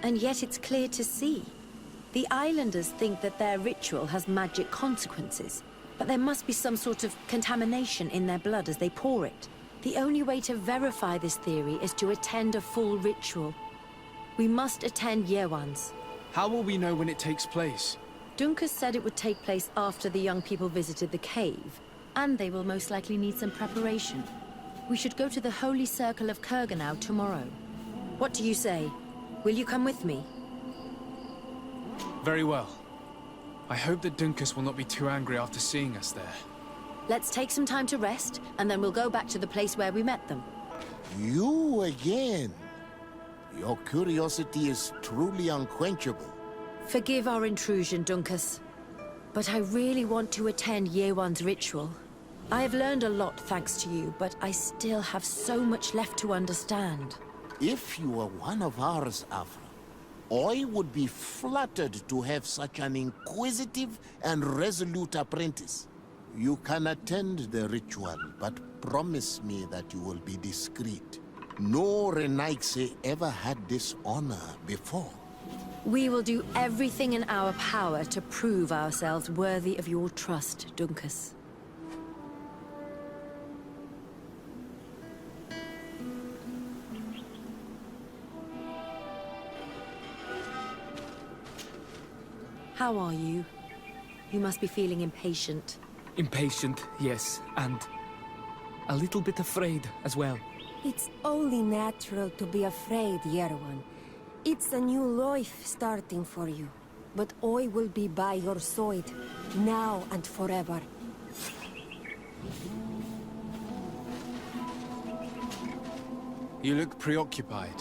And yet it's clear to see. The islanders think that their ritual has magic consequences, but there must be some sort of contamination in their blood as they pour it. The only way to verify this theory is to attend a full ritual. We must attend Yewan's. How will we know when it takes place? Dunkus said it would take place after the young people visited the cave, and they will most likely need some preparation. We should go to the Holy Circle of Kurganau tomorrow. What do you say? Will you come with me? Very well. I hope that Dunkus will not be too angry after seeing us there. Let's take some time to rest, and then we'll go back to the place where we met them. You again? Your curiosity is truly unquenchable. Forgive our intrusion, Dunkus. But I really want to attend Yewan's ritual. I have learned a lot thanks to you, but I still have so much left to understand. If you were one of ours, Afra, I would be flattered to have such an inquisitive and resolute apprentice. You can attend the ritual, but promise me that you will be discreet. No Renaigse ever had this honor before. We will do everything in our power to prove ourselves worthy of your trust, Dunkus. How are you? You must be feeling impatient. Impatient, yes, and a little bit afraid as well. It's only natural to be afraid, Yerwan. It's a new life starting for you. But I will be by your side, now and forever. You look preoccupied.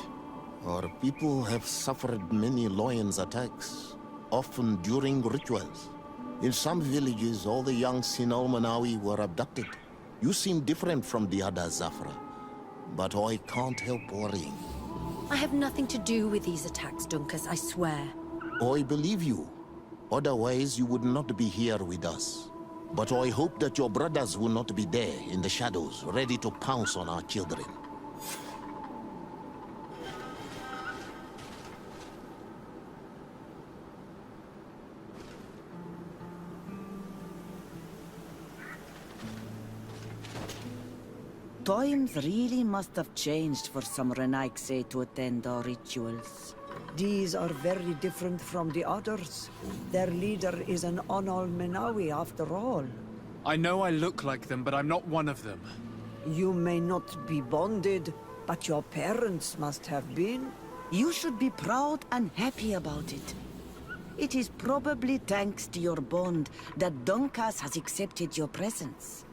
Our people have suffered many lions attacks, often during rituals. In some villages, all the young Sinalmanawi were abducted. You seem different from the others, Zafra. But I can't help worrying. I have nothing to do with these attacks, Dunkus, I swear. I believe you. Otherwise, you would not be here with us. But I hope that your brothers will not be there in the shadows, ready to pounce on our children. Times really must have changed for some Renaigse to attend our rituals. These are very different from the others. Their leader is an Onol Menawi after all. I know I look like them, but I'm not one of them. You may not be bonded, but your parents must have been. You should be proud and happy about it. It is probably thanks to your bond that Dunkas has accepted your presence.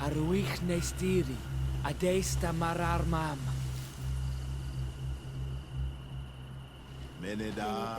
Arwich Nestiri, Adesta Marar Mam. Meneda,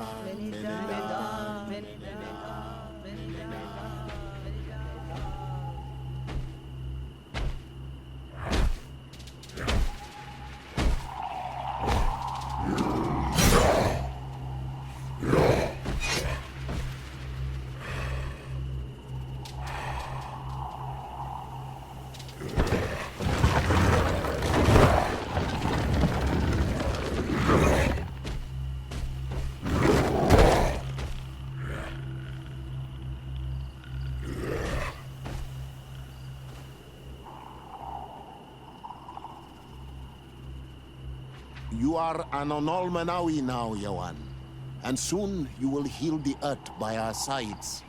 You are an Onol Menawi now, Yawan. And soon you will heal the earth by our sides.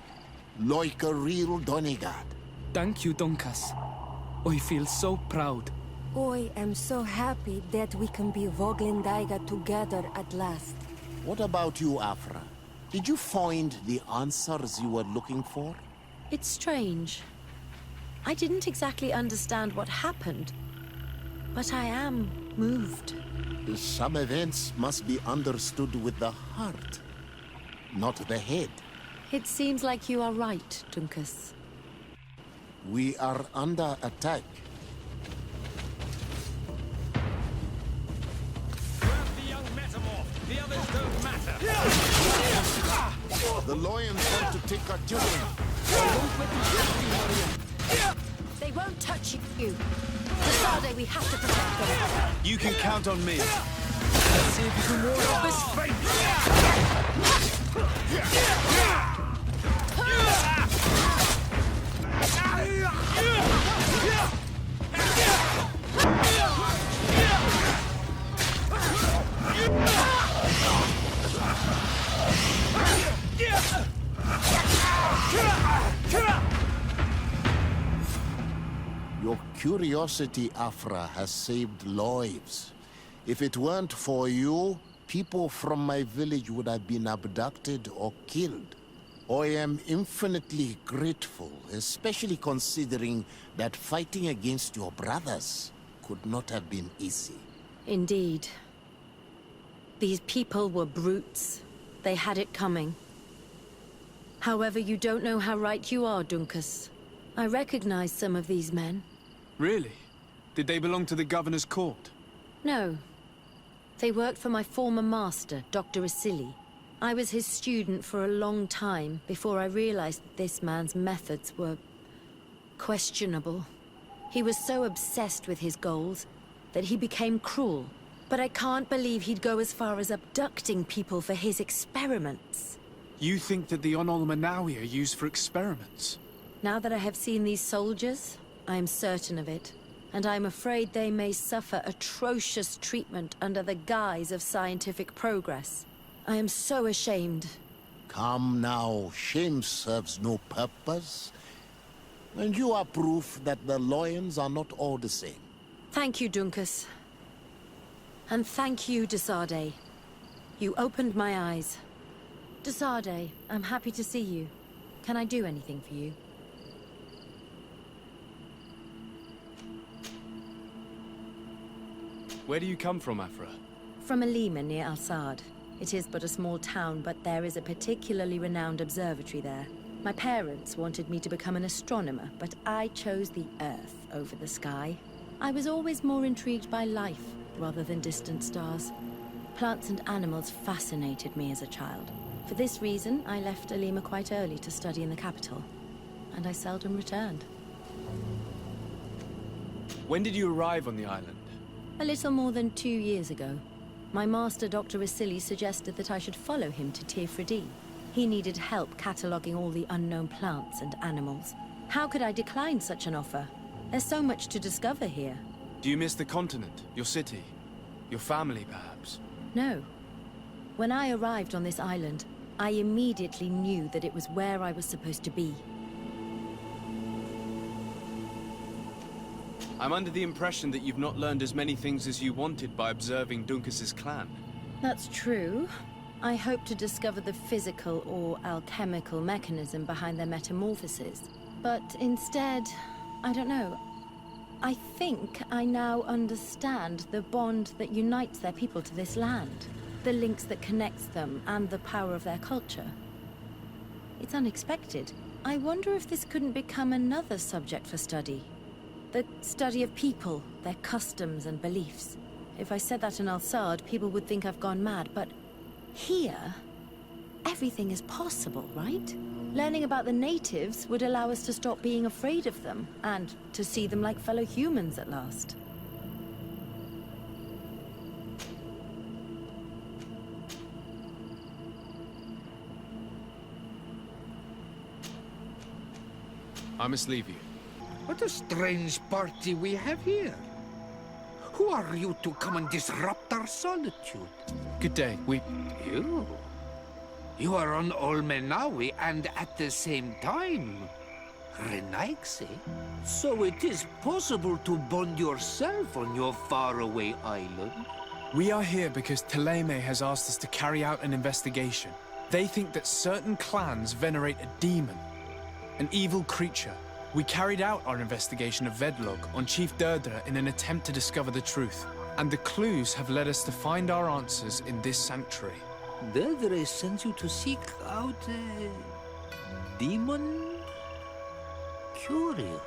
Like a real Donegad. Thank you, Dunkas. I feel so proud. I am so happy that we can be Voglendaiga together at last. What about you, Afra? Did you find the answers you were looking for? It's strange. I didn't exactly understand what happened, but I am moved. Some events must be understood with the heart, not the head. It seems like you are right, Dunkas. We are under attack. Grab the young metamorph. The others don't matter. The Loyans want to take our children. They won't touch you. Casade, we have to protect them. You can count on me. Let's see if you can ward off this fate. Your curiosity, Afra, has saved lives. If it weren't for you, people from my village would have been abducted or killed. I am infinitely grateful, especially considering that fighting against your brothers could not have been easy. Indeed. These people were brutes. They had it coming. However, you don't know how right you are, Dunkas. I recognize some of these men. Really? Did they belong to the governor's court? No. They worked for my former master, Dr. Asili. I was his student for a long time before I realized that this man's methods were questionable. He was so obsessed with his goals that he became cruel. But I can't believe he'd go as far as abducting people for his experiments. You think that the Onol Menawi are used for experiments? Now that I have seen these soldiers, I am certain of it. And I'm afraid they may suffer atrocious treatment under the guise of scientific progress. I am so ashamed. Come now, shame serves no purpose. And you are proof that the Loyans are not all the same. Thank you, Dunkas. And thank you, Desade. You opened my eyes. Desade, I'm happy to see you. Can I do anything for you? Where do you come from, Afra? From Alima near Al-Sad. It is but a small town, but there is a particularly renowned observatory there. My parents wanted me to become an astronomer, but I chose the Earth over the sky. I was always more intrigued by life rather than distant stars. Plants and animals fascinated me as a child. For this reason, I left Alima quite early to study in the capital, and I seldom returned. When did you arrive on the island? A little more than 2 years ago. My master, Dr. Vasili, suggested that I should follow him to Tirfredi. He needed help cataloguing all the unknown plants and animals. How could I decline such an offer? There's so much to discover here. Do you miss the continent, your city, your family, perhaps? No. When I arrived on this island, I immediately knew that it was where I was supposed to be. I'm under the impression that you've not learned as many things as you wanted by observing Duncas's clan. That's true. I hope to discover the physical or alchemical mechanism behind their metamorphoses. But instead, I don't know. I think I now understand the bond that unites their people to this land. The links that connects them and the power of their culture. It's unexpected. I wonder if this couldn't become another subject for study. The study of people, their customs and beliefs. If I said that in Al-Sad, people would think I've gone mad, but here, everything is possible, right? Learning about the natives would allow us to stop being afraid of them, and to see them like fellow humans at last. I must leave you. What a strange party we have here. Who are you to come and disrupt our solitude? Good day. You? You are on Olmenawi and at the same time, Renaigse. So it is possible to bond yourself on your faraway island? We are here because Teleme has asked us to carry out an investigation. They think that certain clans venerate a demon, an evil creature. We carried out our investigation of Vedlog on Chief Derdra in an attempt to discover the truth. And the clues have led us to find our answers in this sanctuary. Derdra sends you to seek out a demon? Curious.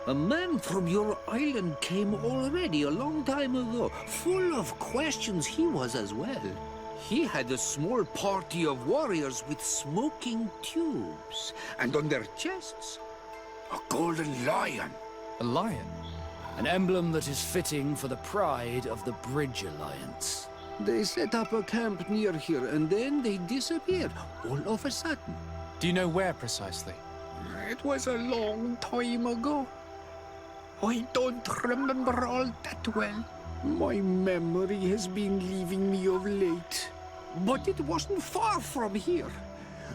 A man from your island came already a long time ago. Full of questions he was as well. He had a small party of warriors with smoking tubes. And on their chests, a golden lion. A lion? An emblem that is fitting for the pride of the Bridge Alliance. They set up a camp near here, and then they disappeared, all of a sudden. Do you know where precisely? It was a long time ago. I don't remember all that well. My memory has been leaving me of late. But it wasn't far from here.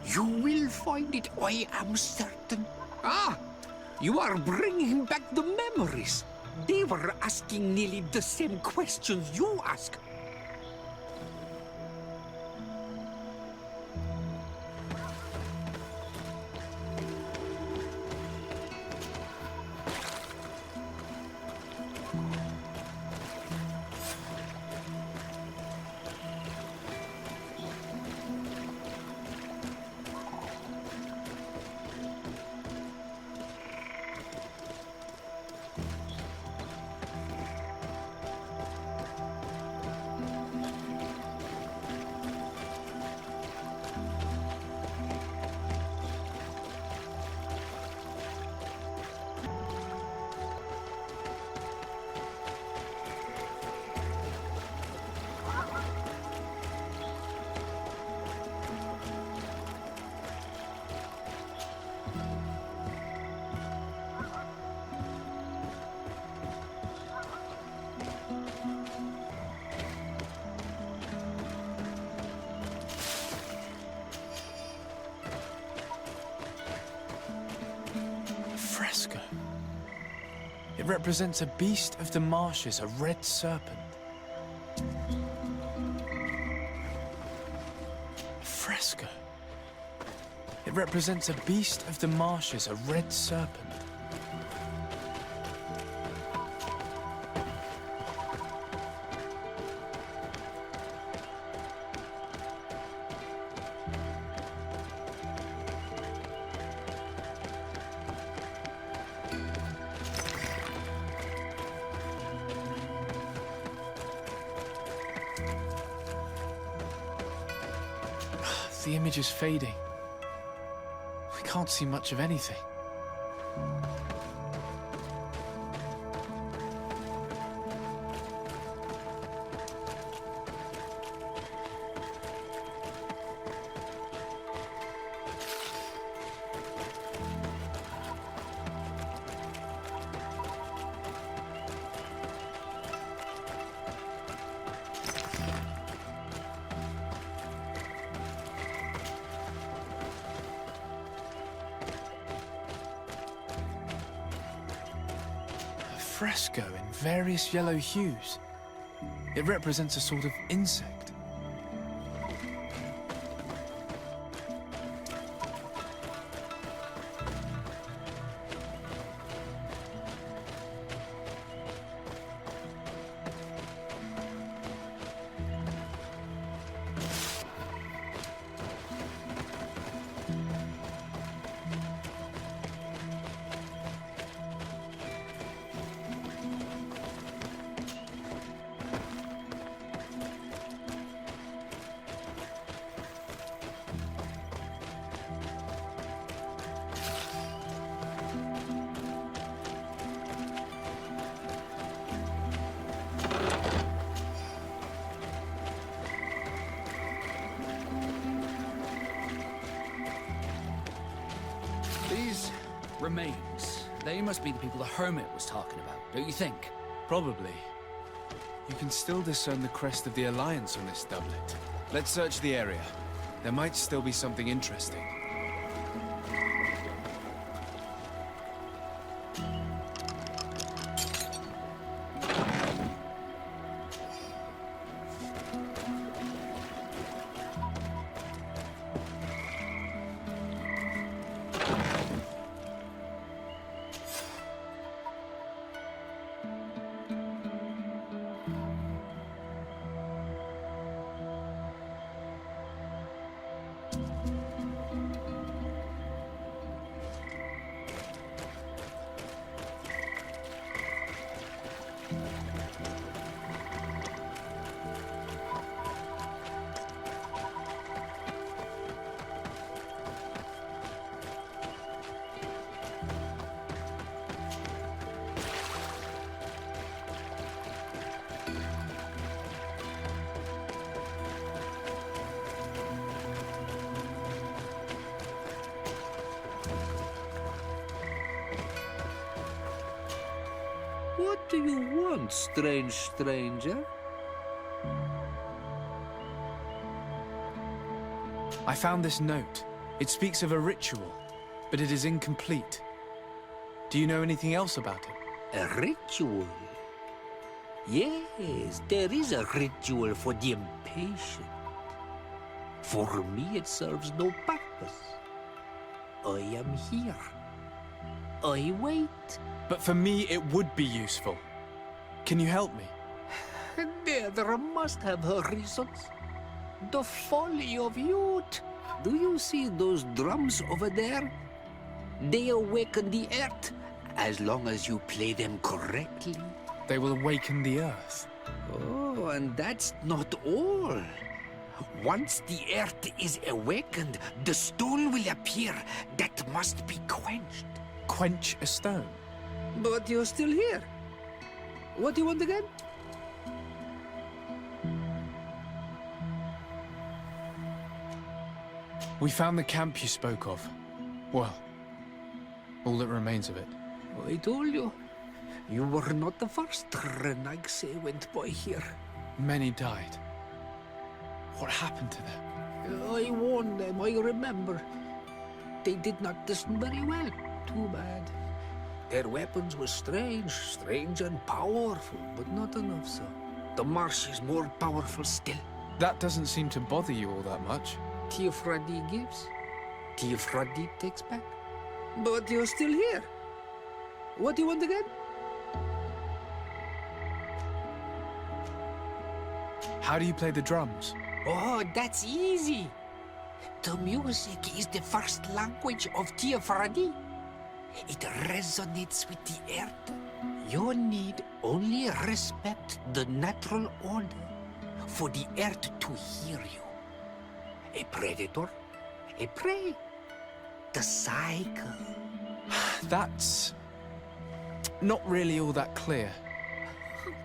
You will find it, I am certain. Ah! You are bringing back the memories. They were asking nearly the same questions you ask. Fresco. It represents a beast of the marshes, a red serpent. Fresco. It represents a beast of the marshes, a red serpent. The image is fading. I can't see much of anything. Fresco in various yellow hues. It represents a sort of insect. These remains, they must be the people the Hermit was talking about, don't you think? Probably. You can still discern the crest of the Alliance on this doublet. Let's search the area. There might still be something interesting. What do you want, strange stranger? I found this note. It speaks of a ritual, but it is incomplete. Do you know anything else about it? A ritual? Yes, there is a ritual for the impatient. For me, it serves no purpose. I am here. I wait. But for me, it would be useful. Can you help me? There must have her reasons. The folly of youth. Do you see those drums over there? They awaken the earth, as long as you play them correctly. They will awaken the earth. Oh, and that's not all. Once the earth is awakened, the stone will appear that must be quenched. Quench a stone? But you're still here. What do you want again? We found the camp you spoke of. Well, all that remains of it. I told you. You were not the first Renagse went by here. Many died. What happened to them? I warned them, I remember. They did not listen very well. Too bad. Their weapons were strange and powerful, but not enough so. The marsh is more powerful still. That doesn't seem to bother you all that much. Teofradi gives, Teofradi takes back. But you're still here. What do you want again? How do you play the drums? Oh, that's easy. The music is the first language of Teofradi. It resonates with the earth. You need only respect the natural order for the earth to hear you. A predator, a prey. The cycle. That's not really all that clear.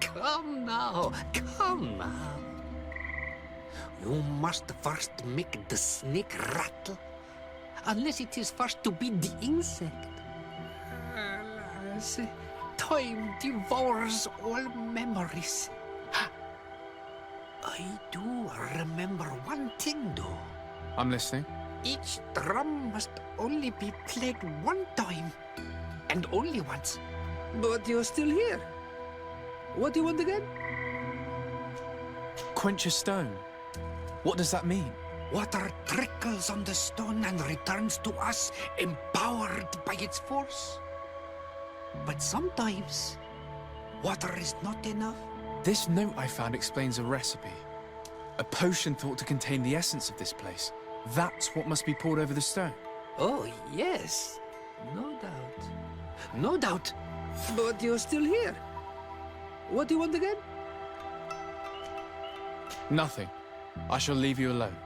Come now, come now. You must first make the snake rattle, unless it is first to be the insect. Alas, time devours all memories. I do remember one thing, though. I'm listening. Each drum must only be played one time, and only once. But you're still here. What do you want again? Quench a stone. What does that mean? Water trickles on the stone and returns to us, empowered by its force. But sometimes, water is not enough. This note I found explains a recipe. A potion thought to contain the essence of this place. That's what must be poured over the stone. Oh, yes. No doubt. No doubt. But you're still here. What do you want again? Nothing. I shall leave you alone.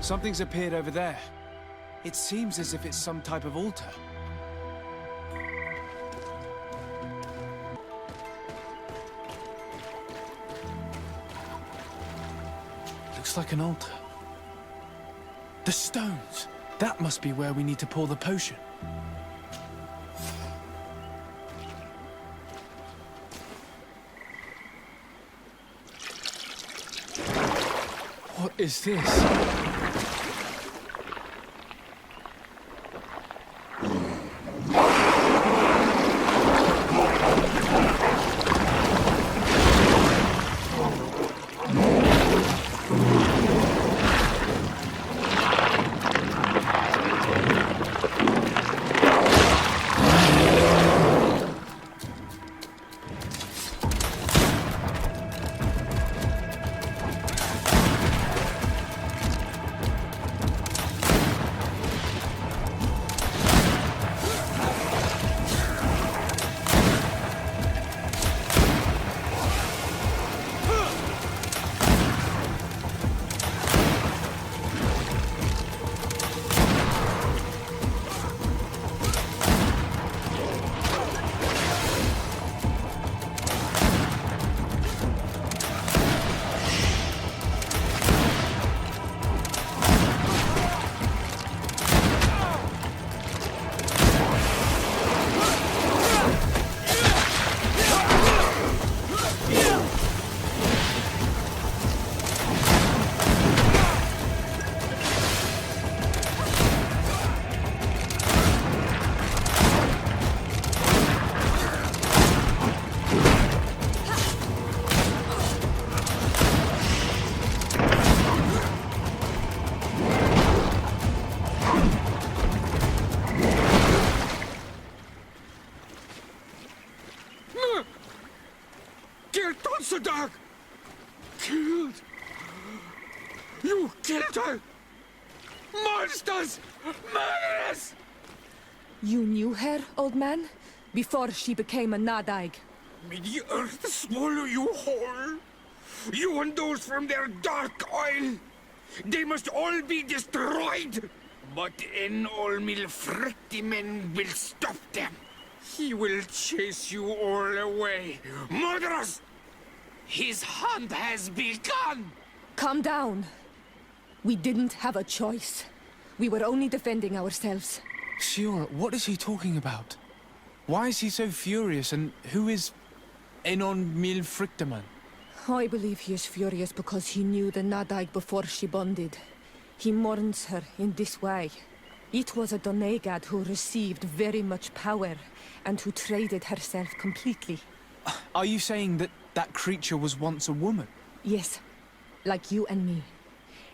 Something's appeared over there. It seems as if it's some type of altar. Looks like an altar. The stones! That must be where we need to pour the potion. What is this? That's the dog! Killed! You killed her! Monsters! Murderers! You knew her, old man? Before she became a Nadaig? May the earth swallow you whole! You and those from their dark oil! They must all be destroyed! But Enolmil Frictimen will stop them! He will chase you all away! Murderers! His hunt has begun! Calm down. We didn't have a choice. We were only defending ourselves. Siora, what is he talking about? Why is he so furious, and who is Enon Mil Frictaman? I believe he is furious because he knew the Nadaig before she bonded. He mourns her in this way. It was a Doneigad who received very much power, and who traded herself completely. Are you saying that that creature was once a woman? Yes, like you and me.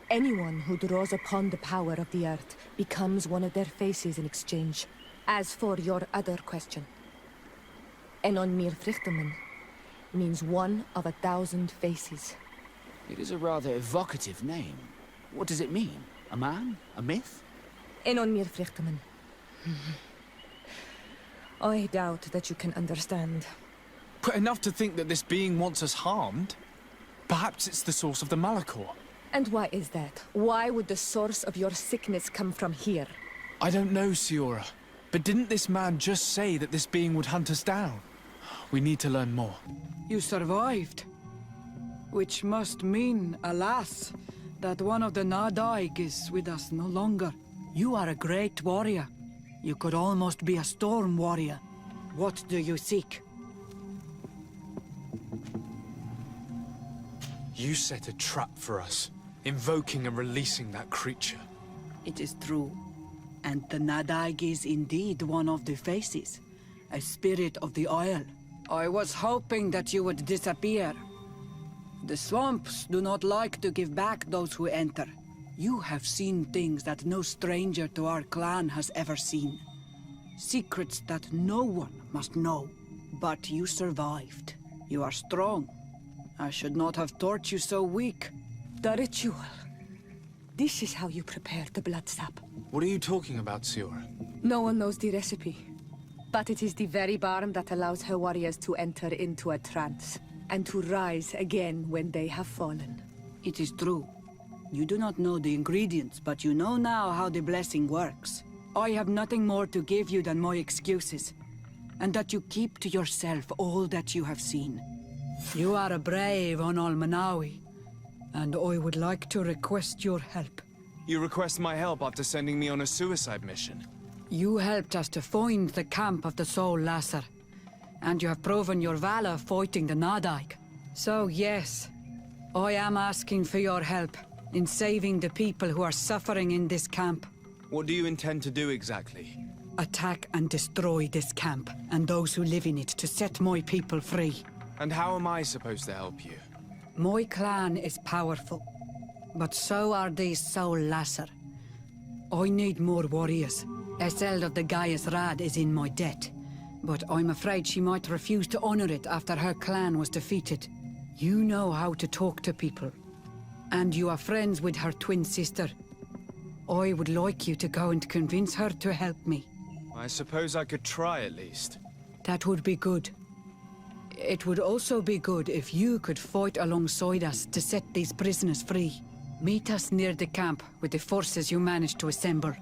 Anyone who draws upon the power of the earth becomes one of their faces in exchange. As for your other question, Enon Mir Frichteman means one of 1,000 faces. It is a rather evocative name. What does it mean? A man? A myth? Enon Mir Frichteman. I doubt that you can understand. But enough to think that this being wants us harmed? Perhaps it's the source of the Malachor. And why is that? Why would the source of your sickness come from here? I don't know, Siora. But didn't this man just say that this being would hunt us down? We need to learn more. You survived. Which must mean, alas, that one of the Nadaig is with us no longer. You are a great warrior. You could almost be a storm warrior. What do you seek? You set a trap for us, invoking and releasing that creature. It is true. And the Nadaig is indeed one of the faces. A spirit of the oil. I was hoping that you would disappear. The swamps do not like to give back those who enter. You have seen things that no stranger to our clan has ever seen. Secrets that no one must know. But you survived. You are strong. I should not have thought you so weak. The ritual. This is how you prepare the blood sap. What are you talking about, Siora? No one knows the recipe. But it is the very barm that allows her warriors to enter into a trance, and to rise again when they have fallen. It is true. You do not know the ingredients, but you know now how the blessing works. I have nothing more to give you than my excuses, and that you keep to yourself all that you have seen. You are a brave Onol Manawi, and I would like to request your help. You request my help after sending me on a suicide mission? You helped us to find the camp of the Soul Lasser, and you have proven your valor fighting the Nadaig. So yes, I am asking for your help in saving the people who are suffering in this camp. What do you intend to do exactly? Attack and destroy this camp, and those who live in it, to set my people free. And how am I supposed to help you? My clan is powerful, but so are these Soul Lasser. I need more warriors. Eseld of the Gaius Rad is in my debt, but I'm afraid she might refuse to honor it after her clan was defeated. You know how to talk to people, and you are friends with her twin sister. I would like you to go and convince her to help me. I suppose I could try at least. That would be good. It would also be good if you could fight alongside us to set these prisoners free. Meet us near the camp with the forces you managed to assemble.